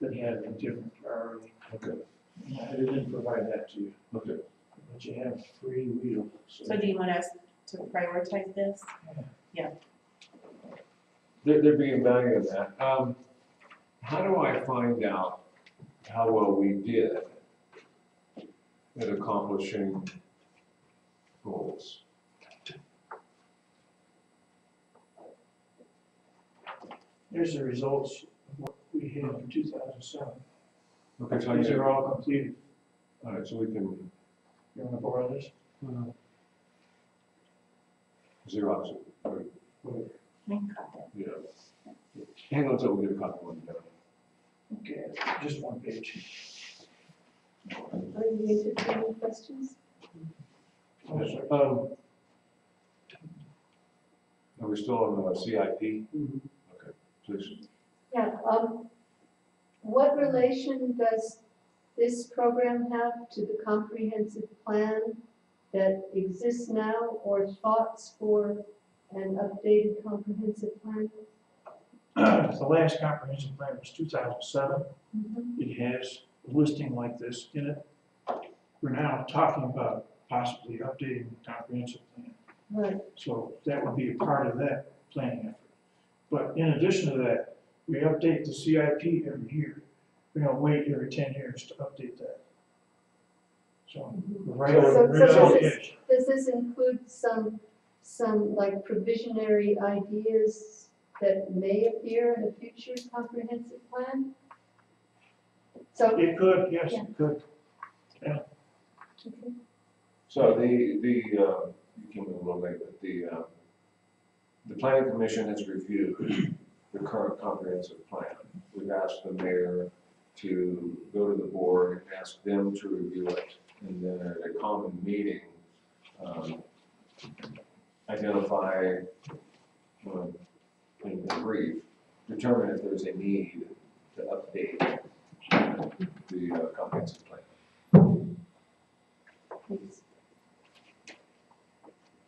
B: that had a different priority.
A: Okay.
B: I didn't provide that to you,
A: Okay.
B: but you have free readable.
D: So do you want us to prioritize this?
A: There'd be a value in that. How do I find out how well we did at accomplishing goals?
B: Here's the results of what we had in 2007.
A: Okay, so I
B: These
A: get,
B: are all completed.
A: all right, so we can
B: You want to borrow this?
A: Xerox it, or,
D: Main copy.
A: yeah. Hang on until we get a copy one done.
B: Okay, just one page.
H: Are you entertaining questions?
B: Oh, sorry.
A: Are we still on the CIP?
B: Mhm.
A: Okay, please.
H: Yeah, what relation does this program have to the comprehensive plan that exists now, or thoughts for an updated comprehensive plan?
B: The last comprehensive plan was 2007.
H: Mm-hmm.
B: It has a listing like this in it. We're now talking about possibly updating the comprehensive plan.
H: Right,
B: So that would be a part of that planning effort. But in addition to that, we update the CIP every year. We don't wait every 10 years to update that. So we're right on
H: So-
B: right
H: so
B: on the
H: this
B: edge.
H: does this include some like provisionary ideas that may appear in a future comprehensive plan? So,
B: It could, yes, it could.
A: So you came in a little late, but the planning commission has reviewed the current comprehensive plan. We've asked the mayor to go to the board, ask them to review it, and then at a common meeting, identify, in brief, determine if there's a need to update the comprehensive plan.
H: Please.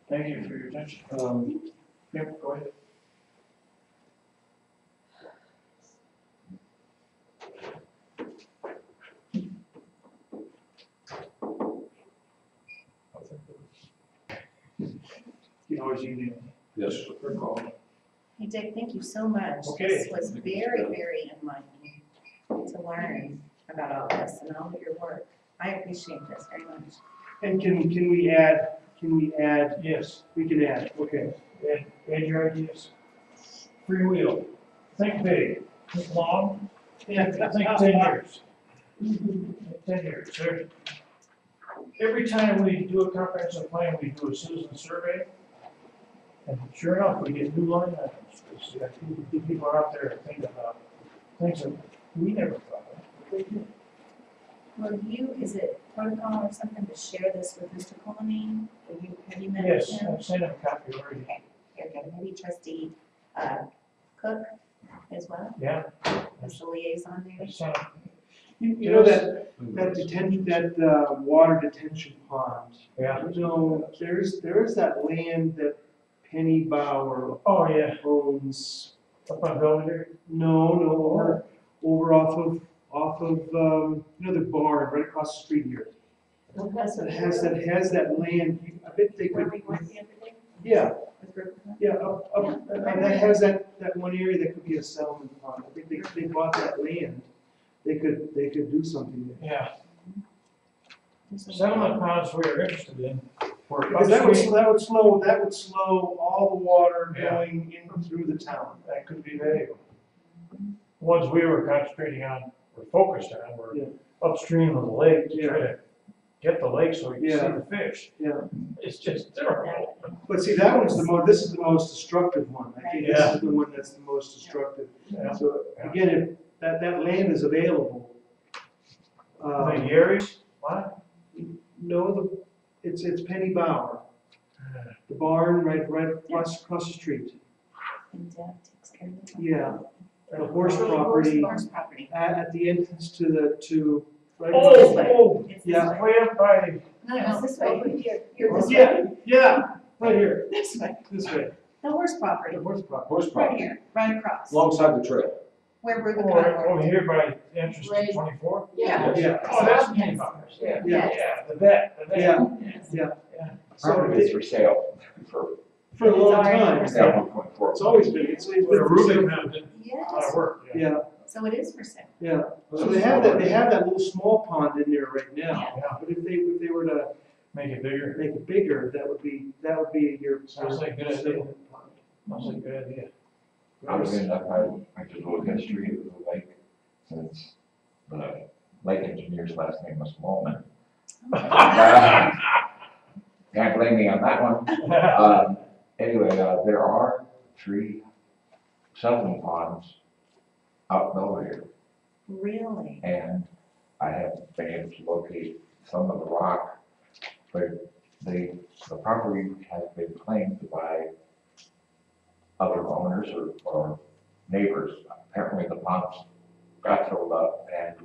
B: Thank you for your attention. Yep, go ahead. You can always email me.
A: Yes.
B: Or call me.
D: Hey Dick, thank you so much.
B: Okay.
D: This was very, very enlightening to learn about all this and all of your work. I appreciate this very much.
F: And can we add,
B: Yes,
F: we can add, okay.
B: add your ideas. Free wheel. Think big, think long, think 10 years. Think 10 years. Every time we do a comprehensive plan, we do a citizen survey. And sure enough, we get new line items. People are out there thinking about things that we never thought of, but they do.
D: Will you, is it protocol or something to share this with Mr. Colony? Have you met with
B: Yes,
D: him?
B: I've sent him a copy already.
D: Okay, here, good. Maybe trustee, Cook as well,
B: Yeah.
D: as the liaison there.
B: I sent him.
F: You know that water detention pond,
B: Yeah.
F: you know, there is that land that Penny Bauer
B: Oh, yeah.
F: owns.
B: Up on Belvedere.
F: No, over off of, you know, the barn right across the street here. That has that land, I bet they
D: Where
F: could,
D: we went the other day
F: yeah,
D: with Rupert.
F: yeah, up, that has that one area that could be a settlement pond. I think they bought that land, they could do something there.
B: Yeah. Settlement ponds we are interested in.
F: Because that would slow all the water
B: Yeah.
F: going in through the town.
B: That could be valuable. Ones we were concentrating on, or focused on, were
F: Yeah.
B: upstream of the lake, to try
F: Yeah.
B: to get the lake so we can see
F: Yeah.
B: the fish.
F: Yeah.
B: It's just terrible.
F: But see, this is the most destructive one. I think this
B: Yeah.
F: is the one that's the most destructive.
B: Yeah.
F: So again, if that land is available.
B: The Gary's, what?
F: No, it's Penny Bauer, the barn right across the street.
D: And Deb takes care of it.
F: Yeah, the horse
D: Horse
F: property
D: property.
F: at the entrance to right.
B: Oh,
D: This way.
B: oh,
D: It's this
F: Yeah.
D: way.
B: way up by,
D: No, it's this way. You're this way.
F: Yeah, right here,
D: This way.
F: this way,
D: The horse property,
F: the horse property.
A: Horse
D: right
A: property,
D: here, right across,
A: alongside the trail.
D: where Rupert
B: oh,
D: worked.
B: here by the entrance to
H: Right.
B: 24?
D: Yeah.
F: Yeah.
B: Oh, that's Penny Bowers, yeah,
F: Yeah.
B: yeah, the vet.
F: Yeah.
D: Yes.
F: So
G: Property is for sale
F: for a long
D: It's already
F: time,
D: for
G: yeah, 1.4.
F: it's always been for
B: The Rubik
F: sale.
B: Mountain did a lot
D: Yes,
B: of work, yeah.
F: Yeah,
D: so it is for sale.
F: yeah, so they have that little small pond in there right now,
B: Yeah,
F: but if they were to
B: make it bigger.
F: make it bigger, that would be your.
B: Sounds like a good idea.
F: settlement pond.
B: That's a good idea.
G: I was in that, I did a little history of the lake, since the lake engineer's last name was Molman. Can't blame me on that one. Anyway, there are 3 settlement ponds out Belvedere,
D: Really?
G: and I have been able to locate some of the rock, but the property has been claimed by other owners or neighbors. Apparently the ponds got filled up, and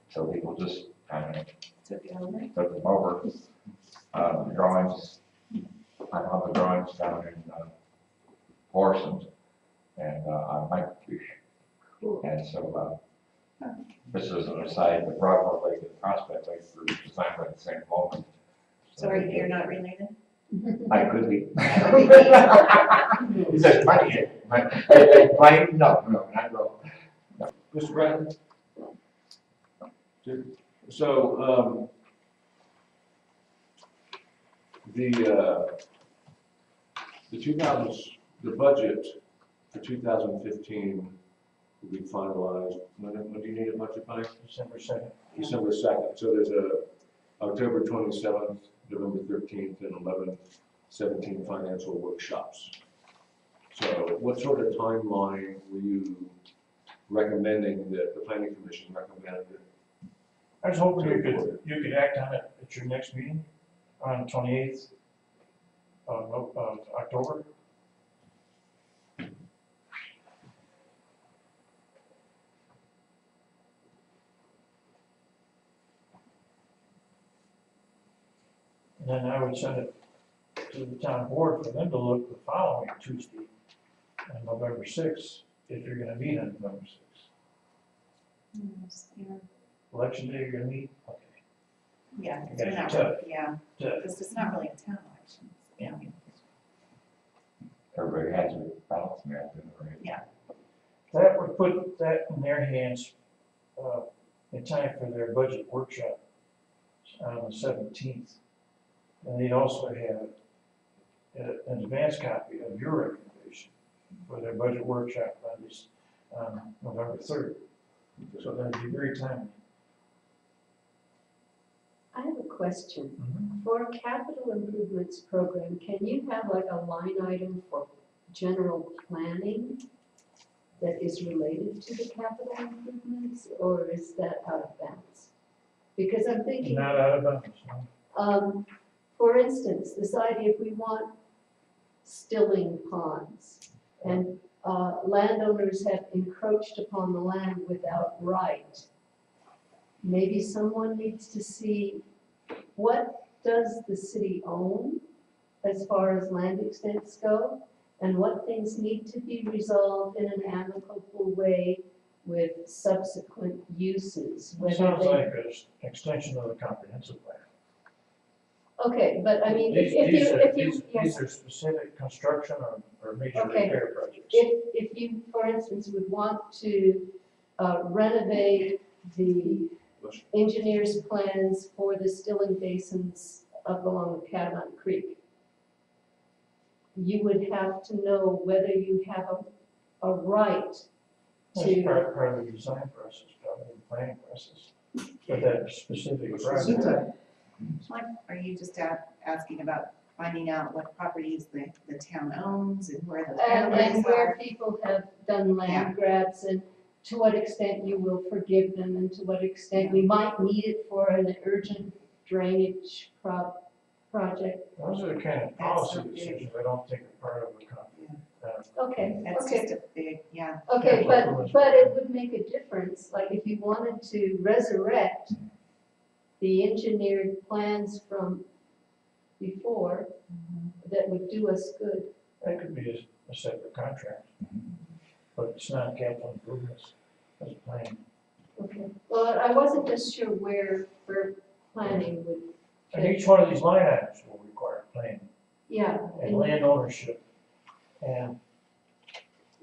G: so people just kind of
D: Took it over?
G: took them over. The drawings, I found the drawings down in Parsons, and on Mike Fish. And so, this is an aside, but Broadmoor Lake and Prospect Lake were designed by the same moment.
D: So you're not related?
G: I could be. Is that funny? Plain? No, not real.
A: Mr. Bratton? So, the budget for 2015 will be finalized, when do you need a budget by?
B: December 2nd.
A: December 2nd. So there's a October 27th, November 13th, and 11/17 financial workshops. So what sort of timeline were you recommending that the planning commission recommended?
B: I was hoping you could act on it at your next meeting on the 28th of October. then I would send it to the town board for them to look the following Tuesday, on November sixth, if you're gonna meet on November sixth. Election day, you're gonna meet? Okay.
D: Yeah,
B: You
D: it's
B: guys are
D: not,
B: tough.
D: yeah,
B: Tough.
D: because it's not really a town election.
B: Yeah.
G: Everybody has their ballots in there, right?
B: That would put that in their hands, in time for their budget workshop on the 17th. And they'd also have an advance copy of your recommendation for their budget workshop on this, November 3rd. So that'd be very timely.
H: I have a question.
B: Mhm.
H: For a capital improvements program, can you have like a line item for general planning that is related to the capital improvements, or is that out of bounds? Because I'm thinking,
B: Not out of bounds, no.
H: for instance, this idea if we want stilling ponds and landowners have encroached upon the land without right, maybe someone needs to see what does the city own as far as land extents go, and what things need to be resolved in an amicable way with subsequent uses.
B: It
H: whether
B: sounds
H: they-
B: like an extension of the comprehensive plan.
H: Okay, but I mean,
B: These
H: yes,
B: are specific construction or major
H: Okay.
B: repair projects.
H: if you, for instance, would want to renovate the engineer's plans for the stilling basins up along Catamount Creek, you would have to know whether you have a right
B: That's
H: to,
B: part of the design process, probably the planning process. But that specific project.
F: Sometimes,
D: Like, are you just asking about finding out what properties the town owns and where the
H: and
D: boundaries
H: where
D: are?
H: people have done land grabs, and to what extent you will forgive them, and to what extent we might need it for an urgent drainage project.
B: Those are the kind of
D: That's
B: policy
D: so big.
B: decisions I don't think are part of the
H: Okay,
D: That's
H: okay.
D: just a big, yeah.
H: Okay,
B: Yeah.
H: but it would make a difference, like if you wanted to resurrect the engineered plans from before, that would do us good.
B: That could be a separate contract, but it's not capital improvements, it's planning.
H: Okay, well, I wasn't just sure where planning would
B: And
H: fit.
B: each one of these line items will require planning
H: Yeah,
B: and land ownership and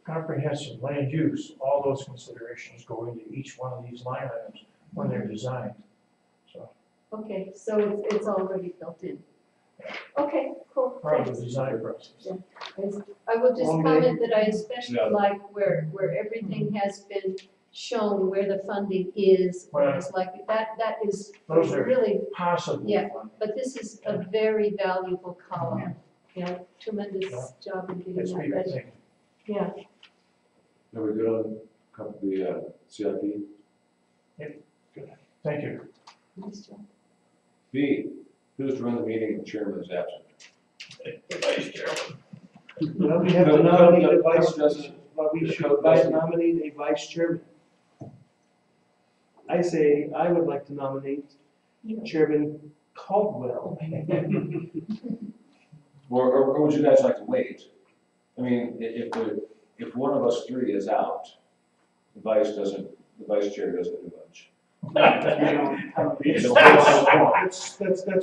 B: comprehensive land use. All those considerations go into each one of these line items when they're designed. So
H: okay, so it's already built in. Okay, cool,
B: part of
H: thanks.
B: the design process.
H: I will just
F: Okay.
H: comment that I especially
A: Yeah.
H: like where everything has been shown, where the funding is, where it's like, that is
B: Those are
H: really,
B: possible.
H: Yeah. but this is a very valuable column. Yeah, tremendous job in getting
B: That's
H: that
B: what you're
H: ready.
B: thinking.
H: Yeah,
A: Are we good on the CIP?
B: Thank you.
H: nice job.
A: B, who's to run the meeting if the chairman is absent?
B: Vice Chairman.
F: well, we have to
A: No,
F: nominate
A: no,
F: a vice,
A: doesn't-
F: well, we
A: the
F: should
A: code doesn't-
F: nominate a vice chairman. I say, I would like to nominate Chairman Caldwell.
A: Or would you guys like to wait? I mean, if one of us three is out, the vice chair doesn't do much.
F: That's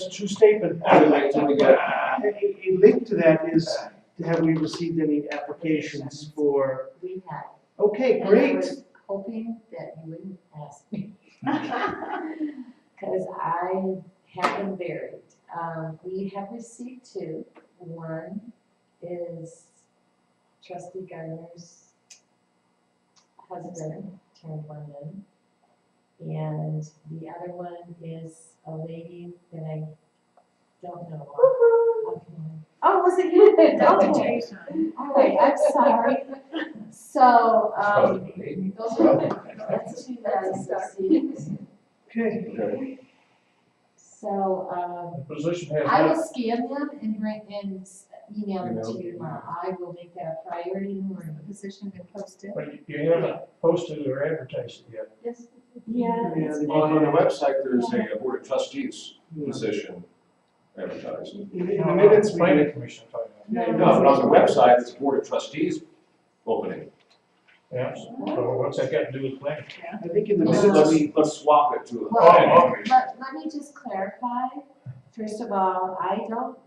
F: a true statement.
A: Till we get-
F: A link to that is, have we received any applications for,
E: We had.
F: okay,
E: And I
F: great.
E: was hoping that you wouldn't ask me. Because I have been buried. We have received two. One is trustee Gardner's husband turned one in. And the other one is a lady that I don't know. Okay. Oh, was it you? Okay. All right, I'm sorry. So, those are, that's two that I received.
F: Okay.
A: Okay.
B: The
E: So,
B: position has
E: I will
B: not,
E: scan them and email them to you tomorrow. I will make that a priority in the morning.
D: Position been posted.
B: but you haven't posted or advertised it yet.
E: Yes.
F: Yeah,
E: it's
F: they-
A: On the website, there's a board of trustees
F: Yeah.
A: position. advertised.
F: In the minutes, we
B: Planning
F: did.
B: commission, I'm talking about.
A: No, but on the website, it's Board of Trustees opening.
B: Yeah, so what's that got to do with planning?
F: I think in the
E: Yeah.
F: minutes, we,
A: Let's swap it to.
E: Well, let me just clarify. First of all, I don't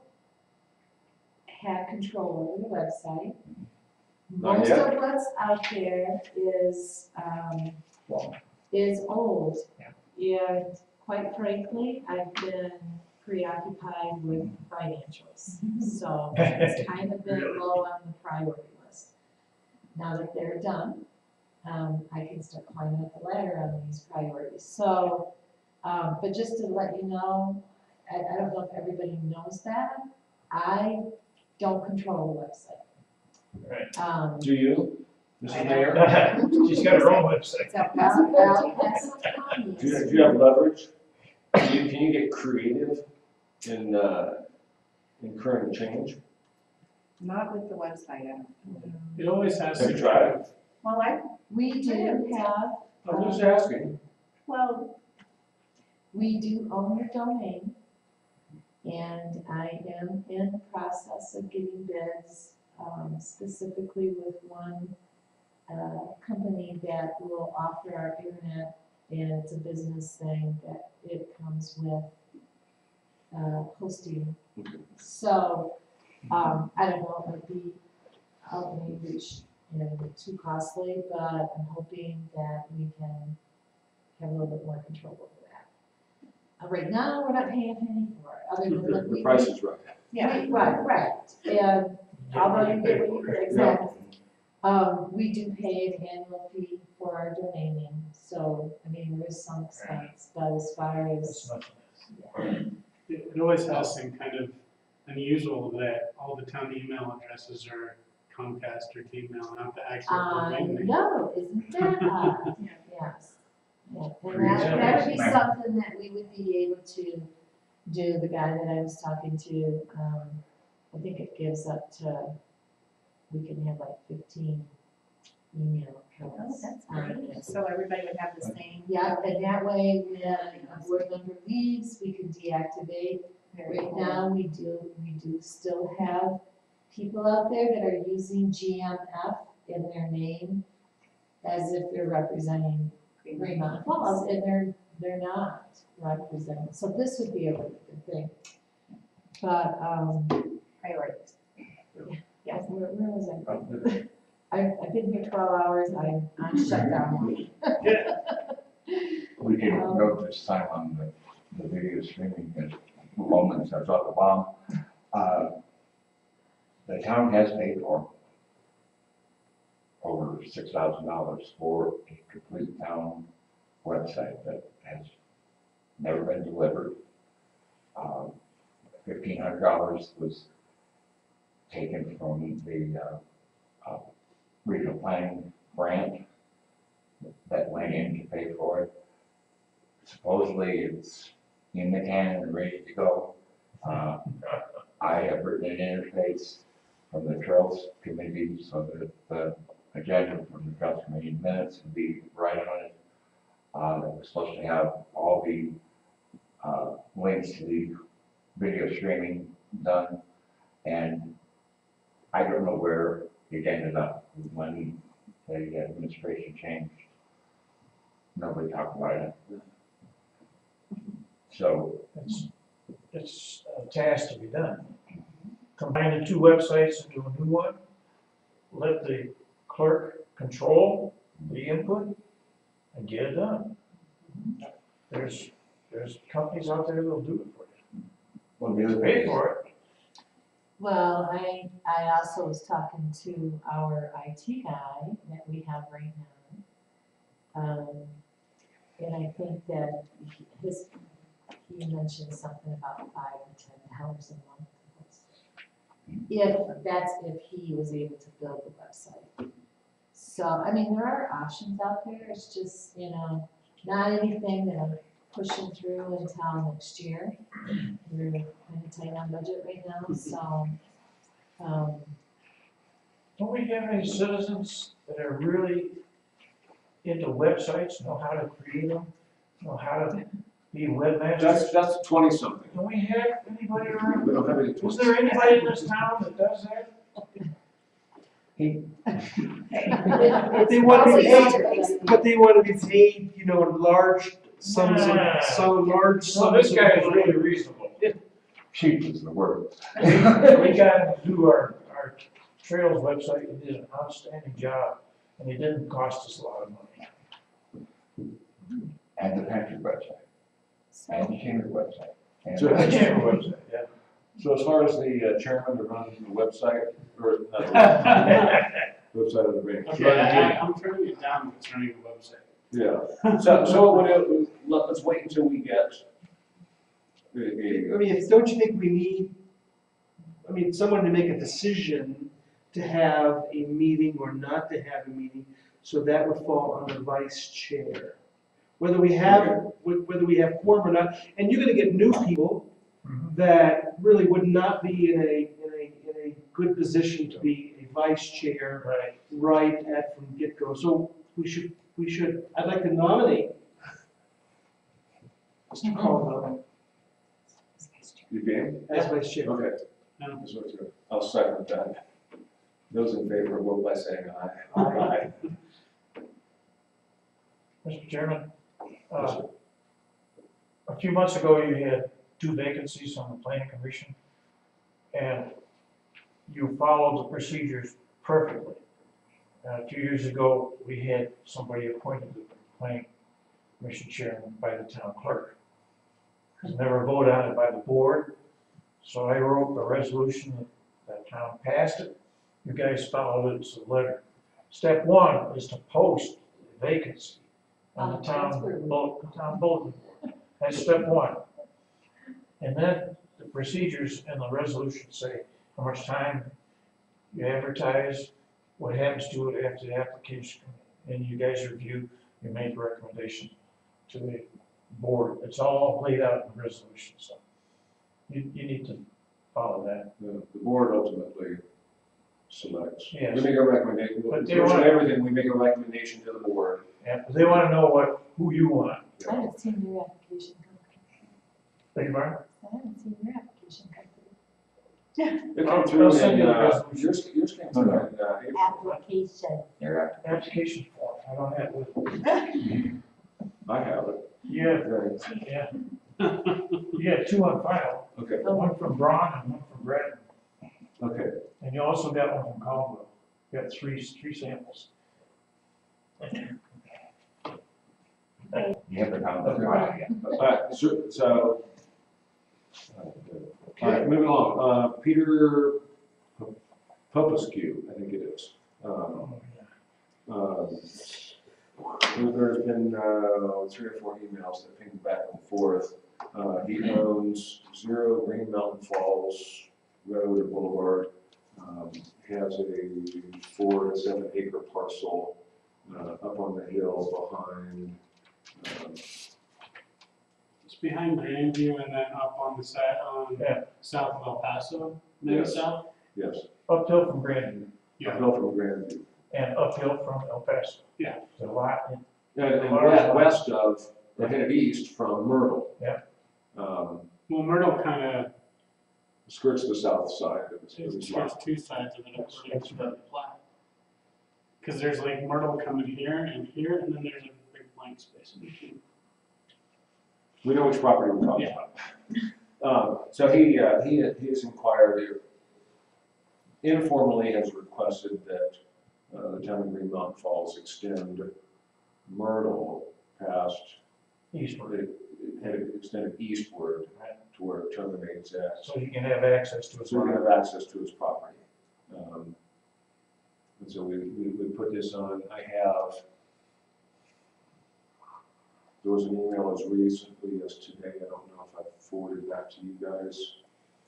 E: have control over the website.
A: Not
E: Most
A: yet.
E: of what's out there is old. And quite frankly, I've been preoccupied with financials. So it's kind of been low on the priority list. Now that they're done, I can start climbing up the ladder on these priorities. So, but just to let you know, I don't know if everybody knows that, I don't control the website.
B: Right.
A: Do you, Mrs. Mayor?
B: She's got her own website.
D: So,
E: Well, that's
A: Do you have leverage? Can you get creative in incurring change?
D: not with the website, I don't.
C: It always has.
A: Have you
C: some
A: tried
C: kind
A: it?
C: of-
D: Well,
E: We do have,
A: I'm just asking.
D: well,
E: we do own the domain, and I am in the process of getting bids, specifically with one company that will offer our internet, and it's a business thing that it comes with hosting. So, I don't know, it might be maybe too costly, but I'm hoping that we can have a little bit more control over that. Right now, we're not paying a penny for it, other than that
A: The price is right.
D: yeah.
E: Right, and although you get what you get, exactly. We do pay an annual fee for our domain name, so, I mean, there is some expense, but as far
B: That's
E: as,
B: nothing.
C: It always has some kind of unusual that all the town email addresses are Comcast or Gmail, not the actual domain name.
E: no, isn't that odd? Yes. Yeah, and
B: Yeah.
E: that would be something that we would be able to do, the guy that I was talking to, I think it gives up to, we can have like 15 email
D: Oh,
E: accounts.
D: that's
E: on
D: great.
E: it.
D: So everybody would have the same.
E: Yeah, and that way, when a board member leaves, we can deactivate. Right now, we do still have people out there that are using GMF in their name as if they're representing Fremont Falls, and they're not representing. So this would be a really good thing. But,
D: Priorities.
E: yeah, where was I? I've been here 12 hours, I'm on shutdown.
G: We can note this time on the video streaming, as Roman starts off the bomb. The town has paid for over $6,000 for a complete town website that has never been delivered. $1,500 was taken from the regional planning grant that went in to pay for it. Supposedly it's in the can and ready to go. I have written an interface from the Trails Committee so that the agenda from the Trails Committee minutes can be right on it. That was supposed to have all the links to the video streaming done, and I don't know where it ended up when the administration changed. Nobody talked about it. So
B: It's a task to be done. Combine the two websites into a new one, let the clerk control the input, and get it done. There's companies out there that'll do it for you.
G: well, the other
B: Pay
G: thing
B: for it.
E: Well, I also was talking to our IT guy that we have right now. And I think that he mentioned something about $5 to $10 a month. If he was able to build the website. So, I mean, there are options out there, it's just, not anything that I'm pushing through until next year. We're kind of tight on budget right now, so,
B: Don't we have any citizens that are really into websites, know how to create them, know how to be webmasters?
A: That's 20-something.
B: Do we have anybody around?
A: We don't have any
B: Is
A: 20.
B: there anybody in this town that does that?
F: But they want to be paid, but they want to be paid, you know, in large sums of, large
B: So
F: sums
B: this guy is
F: of
B: really
F: money.
B: reasonable.
G: Cheap is the word.
B: We got him to do our trails website, he did an outstanding job, and it didn't cost us a lot of money.
G: And the country website, and the chamber website. And
A: Sure.
B: The chamber website, yeah.
A: So as far as the chairman to run the website, or not the website of the bank.
C: Okay, I'm turning it down concerning the website.
A: Yeah, so let's wait until we get
F: I mean, don't you think we need, I mean, someone to make a decision to have a meeting or not to have a meeting, so that would fall on the vice chair. Whether we have quorum or not, and you're gonna get new people that really would not be in a good position to be a vice chair
B: Right.
F: from get-go. So we should, I'd like to nominate Mr. Caldwell
A: You game?
F: as vice chair.
A: Okay.
C: No.
A: I'll second that. Those in favor, vote by saying aye.
F: Aye.
B: Mr. Chairman, a few months ago, you had 2 vacancies on the planning commission, and you followed the procedures perfectly. 2 years ago, we had somebody appointed to the planning commission chairman by the town clerk. It was never voted on it by the board, so I wrote a resolution that town passed it. You guys followed it to the letter. Step 1 is to post the vacancy on the town bulletin board. That's step 1. And then the procedures and the resolution say how much time you advertise, what happens to it after the application, and you guys review, you make a recommendation to the board. It's all laid out in the resolution, so you need to follow that.
A: The board ultimately selects.
B: Yes.
A: We make a recommendation,
B: But they
A: virtually
B: want-
A: everything, we make a recommendation to the board.
B: And they want to know who you want.
E: I haven't seen your application come.
B: Beg your pardon?
E: I haven't seen your application come through.
A: It came through
B: I'll send
A: in,
B: you the resolution.
A: yours came through in, April.
E: Application.
G: They're
B: Application form, I don't have it.
A: I have it.
B: Yeah,
A: Okay.
B: yeah. You have 2 on file,
A: Okay,
B: one from Braun and one from Brad.
A: okay.
B: And you also got one from Caldwell. You got three samples.
G: You haven't found the file yet.
A: All right, moving along, Peter Popescu, I think it is. There's been 3 or 4 emails that ping back and forth. He owns 0 Green Mountain Falls Road or Boulevard. He has a 4 to 7 acre parcel up on the hill behind.
C: It's behind Grandview and then up on the side,
B: Yeah.
C: south of El Paso, maybe
A: Yes.
C: south?
A: Yes,
B: Uphill from Grandview
A: uphill from Grandview.
B: and uphill from El Paso.
C: Yeah.
B: There's a lot,
A: And west of, or headed east from Myrtle.
B: Yeah.
C: Well, Myrtle kind of,
A: Skirts the south side of the
C: there's
A: lot.
C: 2 sides of it according
B: That's
C: to the plat. Because there's like Myrtle coming here, and then there's a big blank space in between.
A: We know which property we're talking about. So he has inquired, informally has requested that the town of Green Mountain Falls extend Myrtle past,
B: eastward,
A: had it extended eastward to where it terminates at,
B: so you can have access to it.
A: so we have access to his property. And so we put this on, there was an email as recently as today, I don't know if I forwarded that to you guys.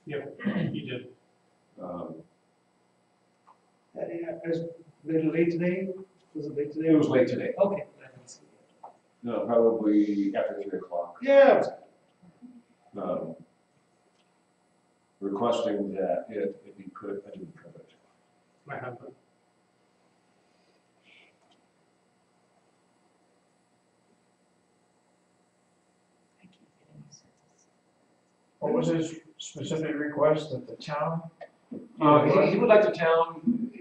C: Yep, you did.
F: Is it late today? Was it late today?
A: It was late today,
F: Okay. I haven't seen it.
A: no, probably after 3 o'clock.
F: Yeah, it was-
A: Requesting that it be put, I didn't print it.
C: I have that.
B: What was his specific request that the town?
A: He would like the town,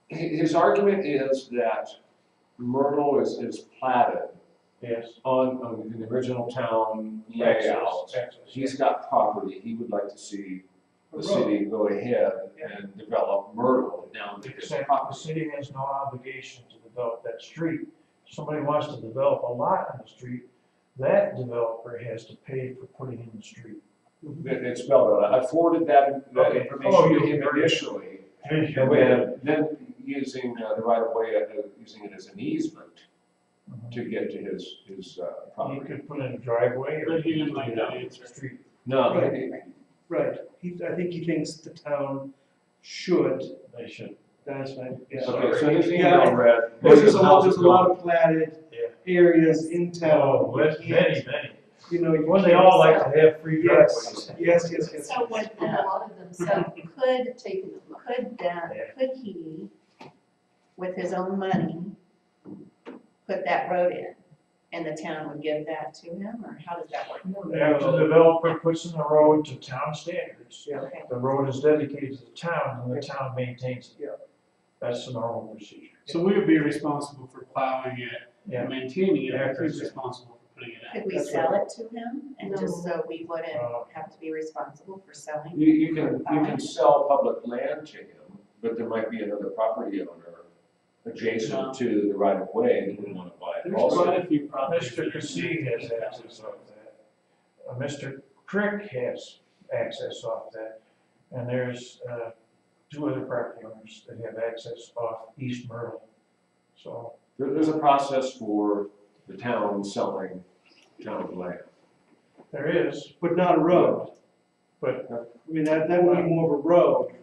A: his argument is that Myrtle is platted
B: Yes.
A: on the original town layout.
B: Access.
A: He's got property, he would like to see the city go ahead and develop Myrtle down to his
B: Except the
A: property.
B: city has no obligation to develop that street. If somebody wants to develop a lot on the street, that developer has to pay for putting in the street.
A: It's spelled out, I forwarded that
B: Okay.
A: information
B: Oh,
A: to
B: you-
A: him initially,
B: Here's
A: and
B: your-
A: then using the right of way, using it as an easement
B: Mhm.
A: to get to his
B: You
A: property.
B: could put in a driveway or.
C: But he didn't like
B: put it
C: that
B: out
C: answer.
B: the street.
A: No,
F: Right, I think he thinks the town should,
B: They should.
F: that's right, yeah.
A: okay, so his
F: Yeah,
A: email read.
F: There's a lot of platted
B: Yeah.
F: areas in town.
B: Oh,
F: You
B: that's
F: can't-
B: many.
F: You know, you
B: Well, they
F: can't-
B: all like to have free
F: Yes,
B: driveways.
F: yes.
D: So would
H: And a
D: the,
H: lot of them
D: so
H: have
D: could,
H: taken them.
D: could he, with his own money, put that road in? And the town would give that to him, or how does that work?
B: After the developer puts in the road to town standards,
F: Yeah.
D: Okay.
B: the road is dedicated to the town and the town maintains it.
F: Yeah.
B: That's the normal procedure.
C: So we would be responsible for plowing it
B: Yeah.
C: and maintaining it,
B: Yeah,
C: and he's
B: yeah.
C: responsible for putting it in.
D: Could we
F: That's
D: sell it to him, and just
H: No.
D: so we wouldn't
B: Uh,
D: have to be responsible for selling?
A: You can sell public land to him, but there might be another property owner adjacent to the right of way who would want to buy it
C: There's
A: also.
C: quite a few properties.
B: Mr. Cassie has access off that. Mr. Crick has access off that. And there's, two other property owners that have access off East Myrtle. So,
A: There's a process for the town selling town land.
B: there is,
F: But not a road.
B: but
F: I mean, that would be more of a road.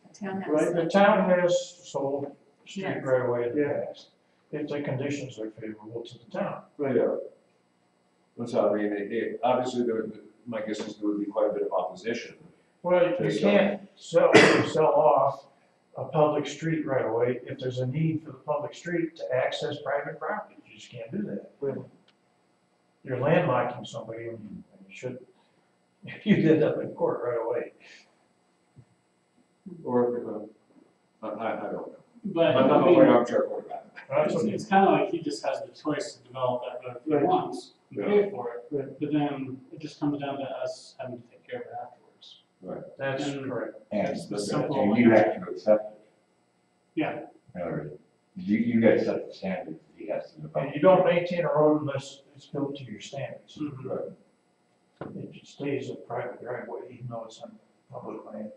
D: The town has.
F: Right,
B: the town has sold street
D: Yes.
B: right away in the
F: Yeah.
B: past. If the conditions are favorable to the town.
A: Yeah. That's how, I mean, obviously, my guess is there would be quite a bit of opposition.
B: Well, you
A: Yes,
B: can't sell off a public street right away if there's a need for the public street to access private property. You just can't do that. You're landlocking somebody and you should, you'd end up in court right away.
A: Or, I don't know.
C: But,
A: I'm not
C: I mean,
A: going armchair quarterback.
B: That's what
C: it's kind of like he just has the choice to develop that road if he
F: Right.
C: wants, and
A: Yeah.
C: pay for it.
F: Right.
C: But then it just comes down to us having to take care of it afterwards.
B: That's
C: And-
B: correct.
G: And
C: That's the
G: and
C: simple
G: you
C: answer.
G: have to accept it.
C: Yeah.
G: In other words, you guys set the standards that he has to develop.
B: And you don't maintain a road unless it's built to your standards.
C: Mhm.
B: It stays a private driveway, even though it's on public land.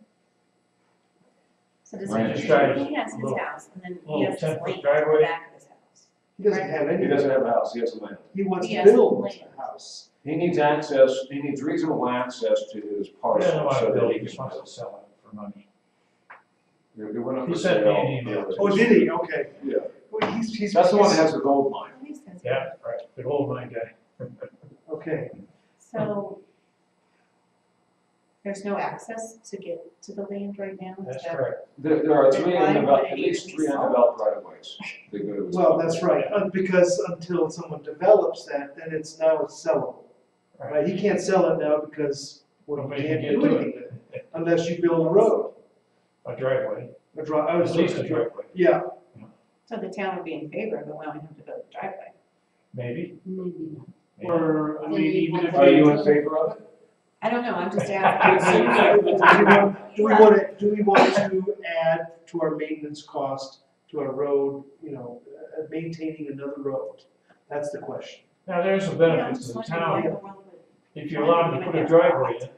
D: So does
G: Right.
D: he,
B: Just try
D: he has his
B: little-
D: house, and then he
B: little
D: has this
B: 10-foot
D: lane at the
B: driveway.
D: back of his house.
F: He doesn't have
A: He
F: any.
A: doesn't have a house, he has a land.
F: He wants
D: He
F: to
D: has
F: build
D: land.
F: a house.
A: He needs access, he needs reasonable access to his
B: He doesn't
A: parcel
B: want
A: so
B: to
A: that
B: build,
A: he
B: he
A: can
B: just wants
A: build.
B: to sell it for money.
A: It went up
B: He
A: for
B: sent me an
A: sale.
B: email.
F: Oh, did he? Okay.
A: Yeah,
F: Well, he's.
A: that's the one that has the gold mine.
D: At least that's-
B: Yeah, right, the gold mine guy.
F: Okay,
D: So there's no access to get to the land right now? Is
B: That's
D: that-
B: correct.
A: There are
D: Then
A: three
D: why would
A: undeveloped,
D: it
A: at least
D: even
A: three
D: be sold?
A: undeveloped right of ways. that go to his
F: well,
A: property.
F: that's right, because until someone develops that, then it's now sellable. Right, he can't sell it now because, well,
B: Nobody
F: you
B: can
F: can't
B: get
F: do
B: to
F: anything with it unless you build a road.
B: A driveway,
F: A drive,
B: at least a driveway,
F: Yeah,
D: So the town would be in favor of allowing him to build a driveway?
B: maybe.
H: Maybe not.
B: maybe.
C: Or, I mean, even if.
A: Are you in favor of it?
D: I don't know, I'm just
C: It
D: asking.
C: seems like the
F: do we want to add to our maintenance cost to our road, maintaining another road? That's the question.
B: Now, there's a
D: Yeah, I'm
B: benefit to
D: just
B: the
D: wondering why
B: town,
D: the world would,
B: if you allow them to put a driveway in,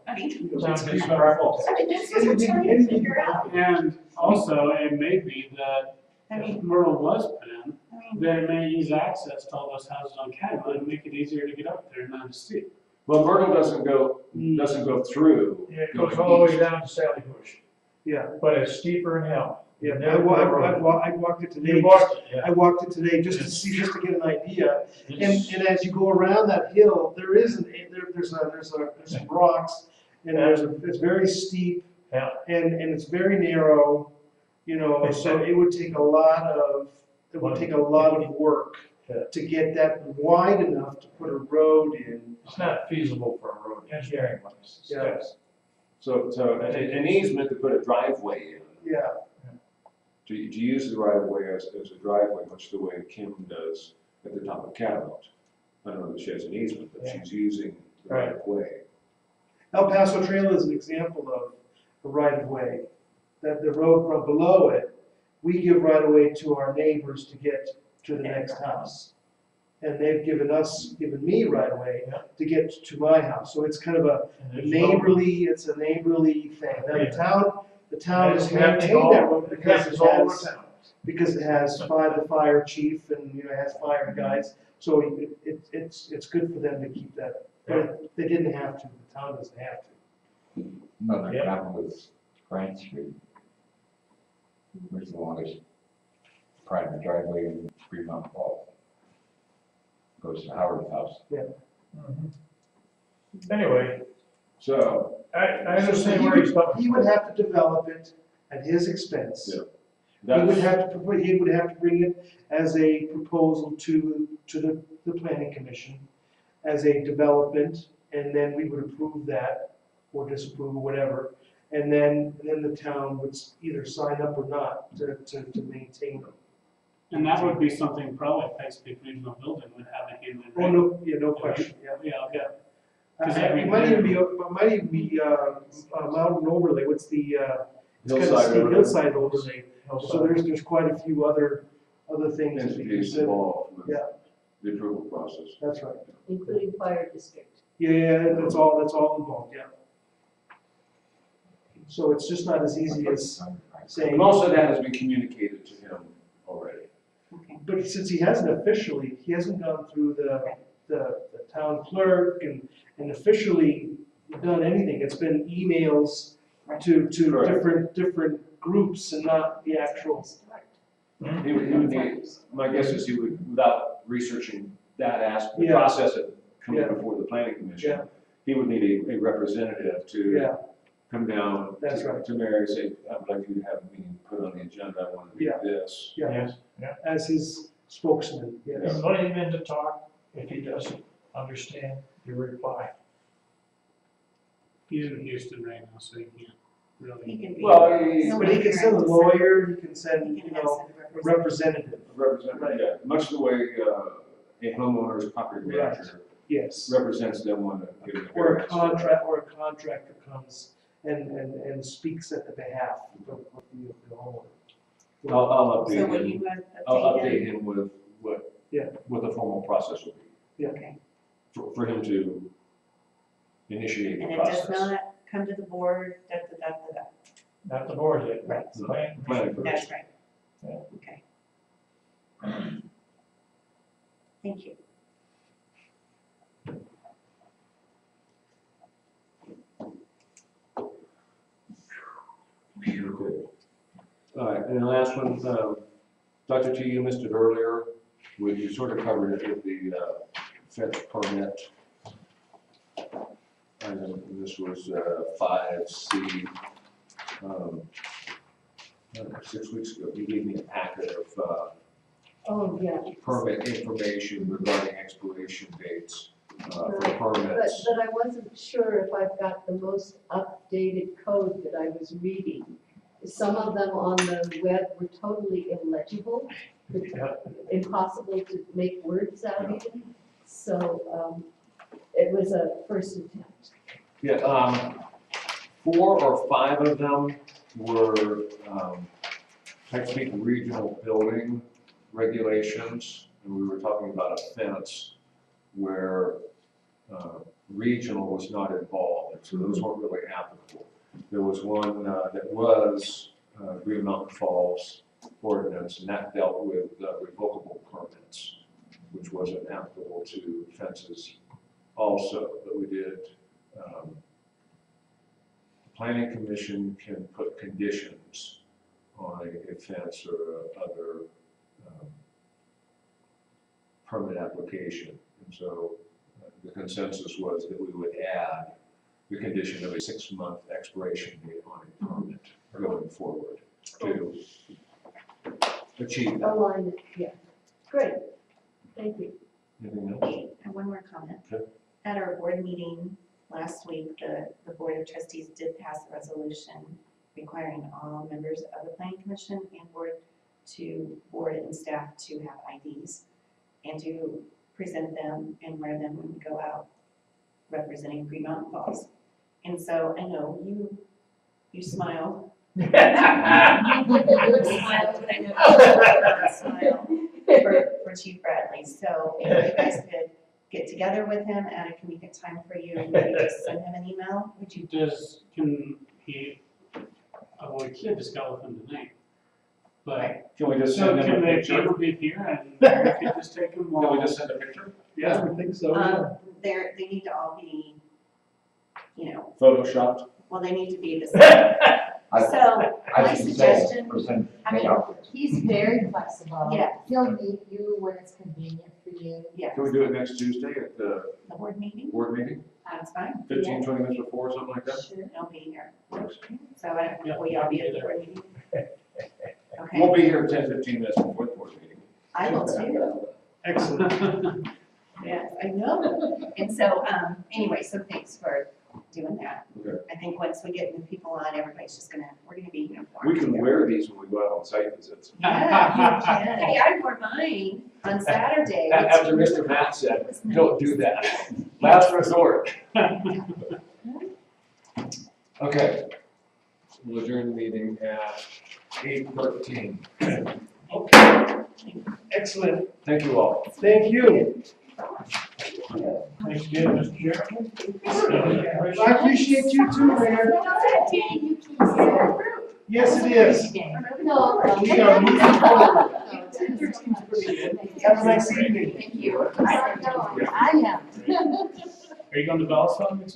D: I mean,
B: the town
F: It's
B: gets
F: not
B: property
F: fault.
B: tax.
D: I mean, that's what we're trying to figure out.
C: And also, it may be that
D: I
C: if
D: mean,
C: Myrtle was put in,
D: I mean,
C: then it may ease access to all those houses on Catamount and make it easier to get up there and not to see.
A: Well, Myrtle doesn't go through.
B: Yeah, it goes
A: going
B: all the way
A: east.
B: down to Sally Bush,
F: Yeah,
B: but it's steeper than hell.
F: yeah,
B: Never
F: I
B: put a road.
F: walked it
B: You
F: today,
B: walked it, yeah.
F: I walked it today just to see, just to get an idea.
B: It's-
F: And as you go around that hill, there's some rocks, and it's very steep.
B: Yeah.
F: And it's very narrow, so it would take a lot of work. to get that wide enough to put a road in.
B: It's not feasible for a road, engineering wise.
F: Yeah.
B: Yes.
A: So an easement to put a driveway in,
F: Yeah,
A: to use the right of way as a driveway, much the way Kim does at the top of Catamount. I don't know if she has an easement, but she's using the right of way.
F: El Paso Trail is an example of a right of way. That the road from below it, we give right of way to our neighbors to get to the next house. And they've given me right of way to get to my house. So it's kind of a
B: And there's no-
F: neighborly thing. Now the town has
B: It's happening
F: maintained that
B: all-
F: road
B: it
F: because
B: happens
F: it
B: all
F: has,
B: the time.
F: because it has the fire chief and, you know, it has fire guys. So it's good for them to keep that, but they didn't have to, the town doesn't have to.
G: Another
B: Yep.
G: problem was Grant Street, which is the longest private driveway in Fremont Falls. Goes to Howard's house.
B: Mhm. Anyway,
A: So,
B: I understand where he's coming from.
F: He would have to develop it at his expense.
A: Yeah.
F: He would
A: that's,
F: have to bring it as a proposal to the planning commission as a development, and then we would approve that or disapprove or whatever. And then the town would either sign up or not to maintain them.
C: And that would be something probably Pikes Peak Regional Building would have a hand in,
F: Oh,
C: right?
F: no, yeah, no question, yeah.
C: Yeah, okay. 'Cause I mean,
F: It might even be mountain overlay, what's the, it's kind of
A: Hillside
F: steep
A: overlay.
F: hillside overlay. So there's quite a few other things to be
A: entities
F: considered.
A: involved with
F: Yeah.
A: the approval process.
F: That's right.
H: including fire district.
F: Yeah, that's all involved, yeah. So it's just not as easy as saying,
A: Most of that has been communicated to him already.
D: Okay.
F: but since he hasn't gone through the town clerk and officially done anything. It's been emails to
A: Correct.
F: different groups and not the actual.
A: He would need, my guess is he would, without researching that aspect, the
F: Yeah.
A: process of coming
F: Yeah.
A: before the planning commission,
F: Yeah.
A: he would need a representative to
F: Yeah,
A: come down
F: That's right.
A: to Mary and say, I would like you to have a meeting put on the agenda, I want to do
F: Yeah.
A: this.
F: yeah,
B: Yes,
F: as his spokesman, yes.
B: invite him in to talk if he doesn't understand your reply.
C: He's in Houston right now, so he can't
D: He
C: really.
D: can be.
A: Well,
F: But he can send a lawyer, he can send,
D: He can
F: you
D: have
F: know,
D: some
F: a
D: representative.
F: representative,
A: Yeah, much the way a homeowner's property manager
F: yes.
A: represents them when they're giving a
F: Or a
A: variance.
F: contractor comes and speaks at the behalf of the homeowner.
A: I'll
D: So
A: update
D: will
A: him,
D: you
A: I'll
D: update
A: update
D: him?
A: him with
F: Yeah.
A: what the formal process will be,
D: Okay,
A: for him to initiate
D: and
A: the
D: it does
A: process.
D: not come to the board, da.
B: Not the board yet.
D: Right.
B: The plan
A: Planning
B: commission.
D: That's right.
B: Yeah.
D: Okay. Thank you.
A: Okay. All right, and the last one, Dr. T, you missed it earlier, you sort of covered it with the fence permit. And this was 5C. 6 weeks ago, you gave me a packet of
H: Oh, yeah.
A: permit information regarding expiration dates for
H: Right.
A: permits.
H: But I wasn't sure if I've got the most updated code that I was reading. Some of them on the web were totally illegible,
B: Yeah.
H: impossible to make words out even. So, it was a first attempt.
A: Yeah, 4 or 5 of them were Pikes Peak regional building regulations, and we were talking about a fence where regional was not involved, and so those weren't really applicable. There was one that was Green Mountain Falls ordinance, and that dealt with revocable permits, which wasn't applicable to fences also, but we did. The Planning Commission can put conditions on a fence or other permit application. And so the consensus was that we would add the condition of a 6-month expiration date on a permit going forward to achieve that.
H: Align it, yeah. Great. Thank you.
A: Anything else?
D: And one more comment.
A: Okay.
D: At our board meeting last week, the Board of Trustees did pass a resolution requiring all members of the Planning Commission and board and staff to have IDs and to present them and wear them when we go out representing Green Mountain Falls. And so I know you smiled. You smiled, but I know you did not smile for Chief Bradley. So if you guys could get together with him at a convenient time for you, maybe just send him an email, would you?
C: Can he, well, we could just go with him tonight. But,
A: Can we just
C: so
A: send them
C: can
A: a
C: they
A: picture?
C: be here and we could just take him
A: Can we
C: all?
A: just send a picture?
F: Yeah, I think so, yeah.
D: They need to all be, you know,
A: Photoshopped?
D: well, they need to be the same.
G: I-
D: So
G: I
D: my
G: should say,
D: suggestion,
G: present
D: I mean,
G: outfits.
E: He's very flexible.
D: Yeah.
E: He'll meet you when it's convenient for you.
D: yeah,
A: Can we do it next Tuesday at the
D: the board meeting,
A: board meeting?
D: that's fine.
A: 15, 20 minutes before, something like that?
E: Sure.
D: I'll be here.
A: Works.
D: So will y'all be at the board meeting? Okay,
A: We'll be here 10, 15 minutes before the board meeting.
D: I will too.
F: Excellent.
D: Yes, I know. And so, anyway, so thanks for doing that.
A: Okay.
D: I think once we get new people on, everybody's just we're gonna be uniformed.
A: We can wear these when we go out on site visits.
D: Yeah, you can. Hey, I wore mine on Saturday.
A: After Mr. Matt said,
D: It was nice.
A: don't do that. Last resort. Okay. We'll adjourn the meeting at 8:13.
F: Excellent,
A: Thank you all.
F: thank you.
B: Thanks again, Mr. Chairman.
F: I appreciate you too, Mayor. Yes, it is.
H: No.
F: We are moving forward. Have a nice evening.
D: Thank you.
E: I am.
C: Are you going to Bell's next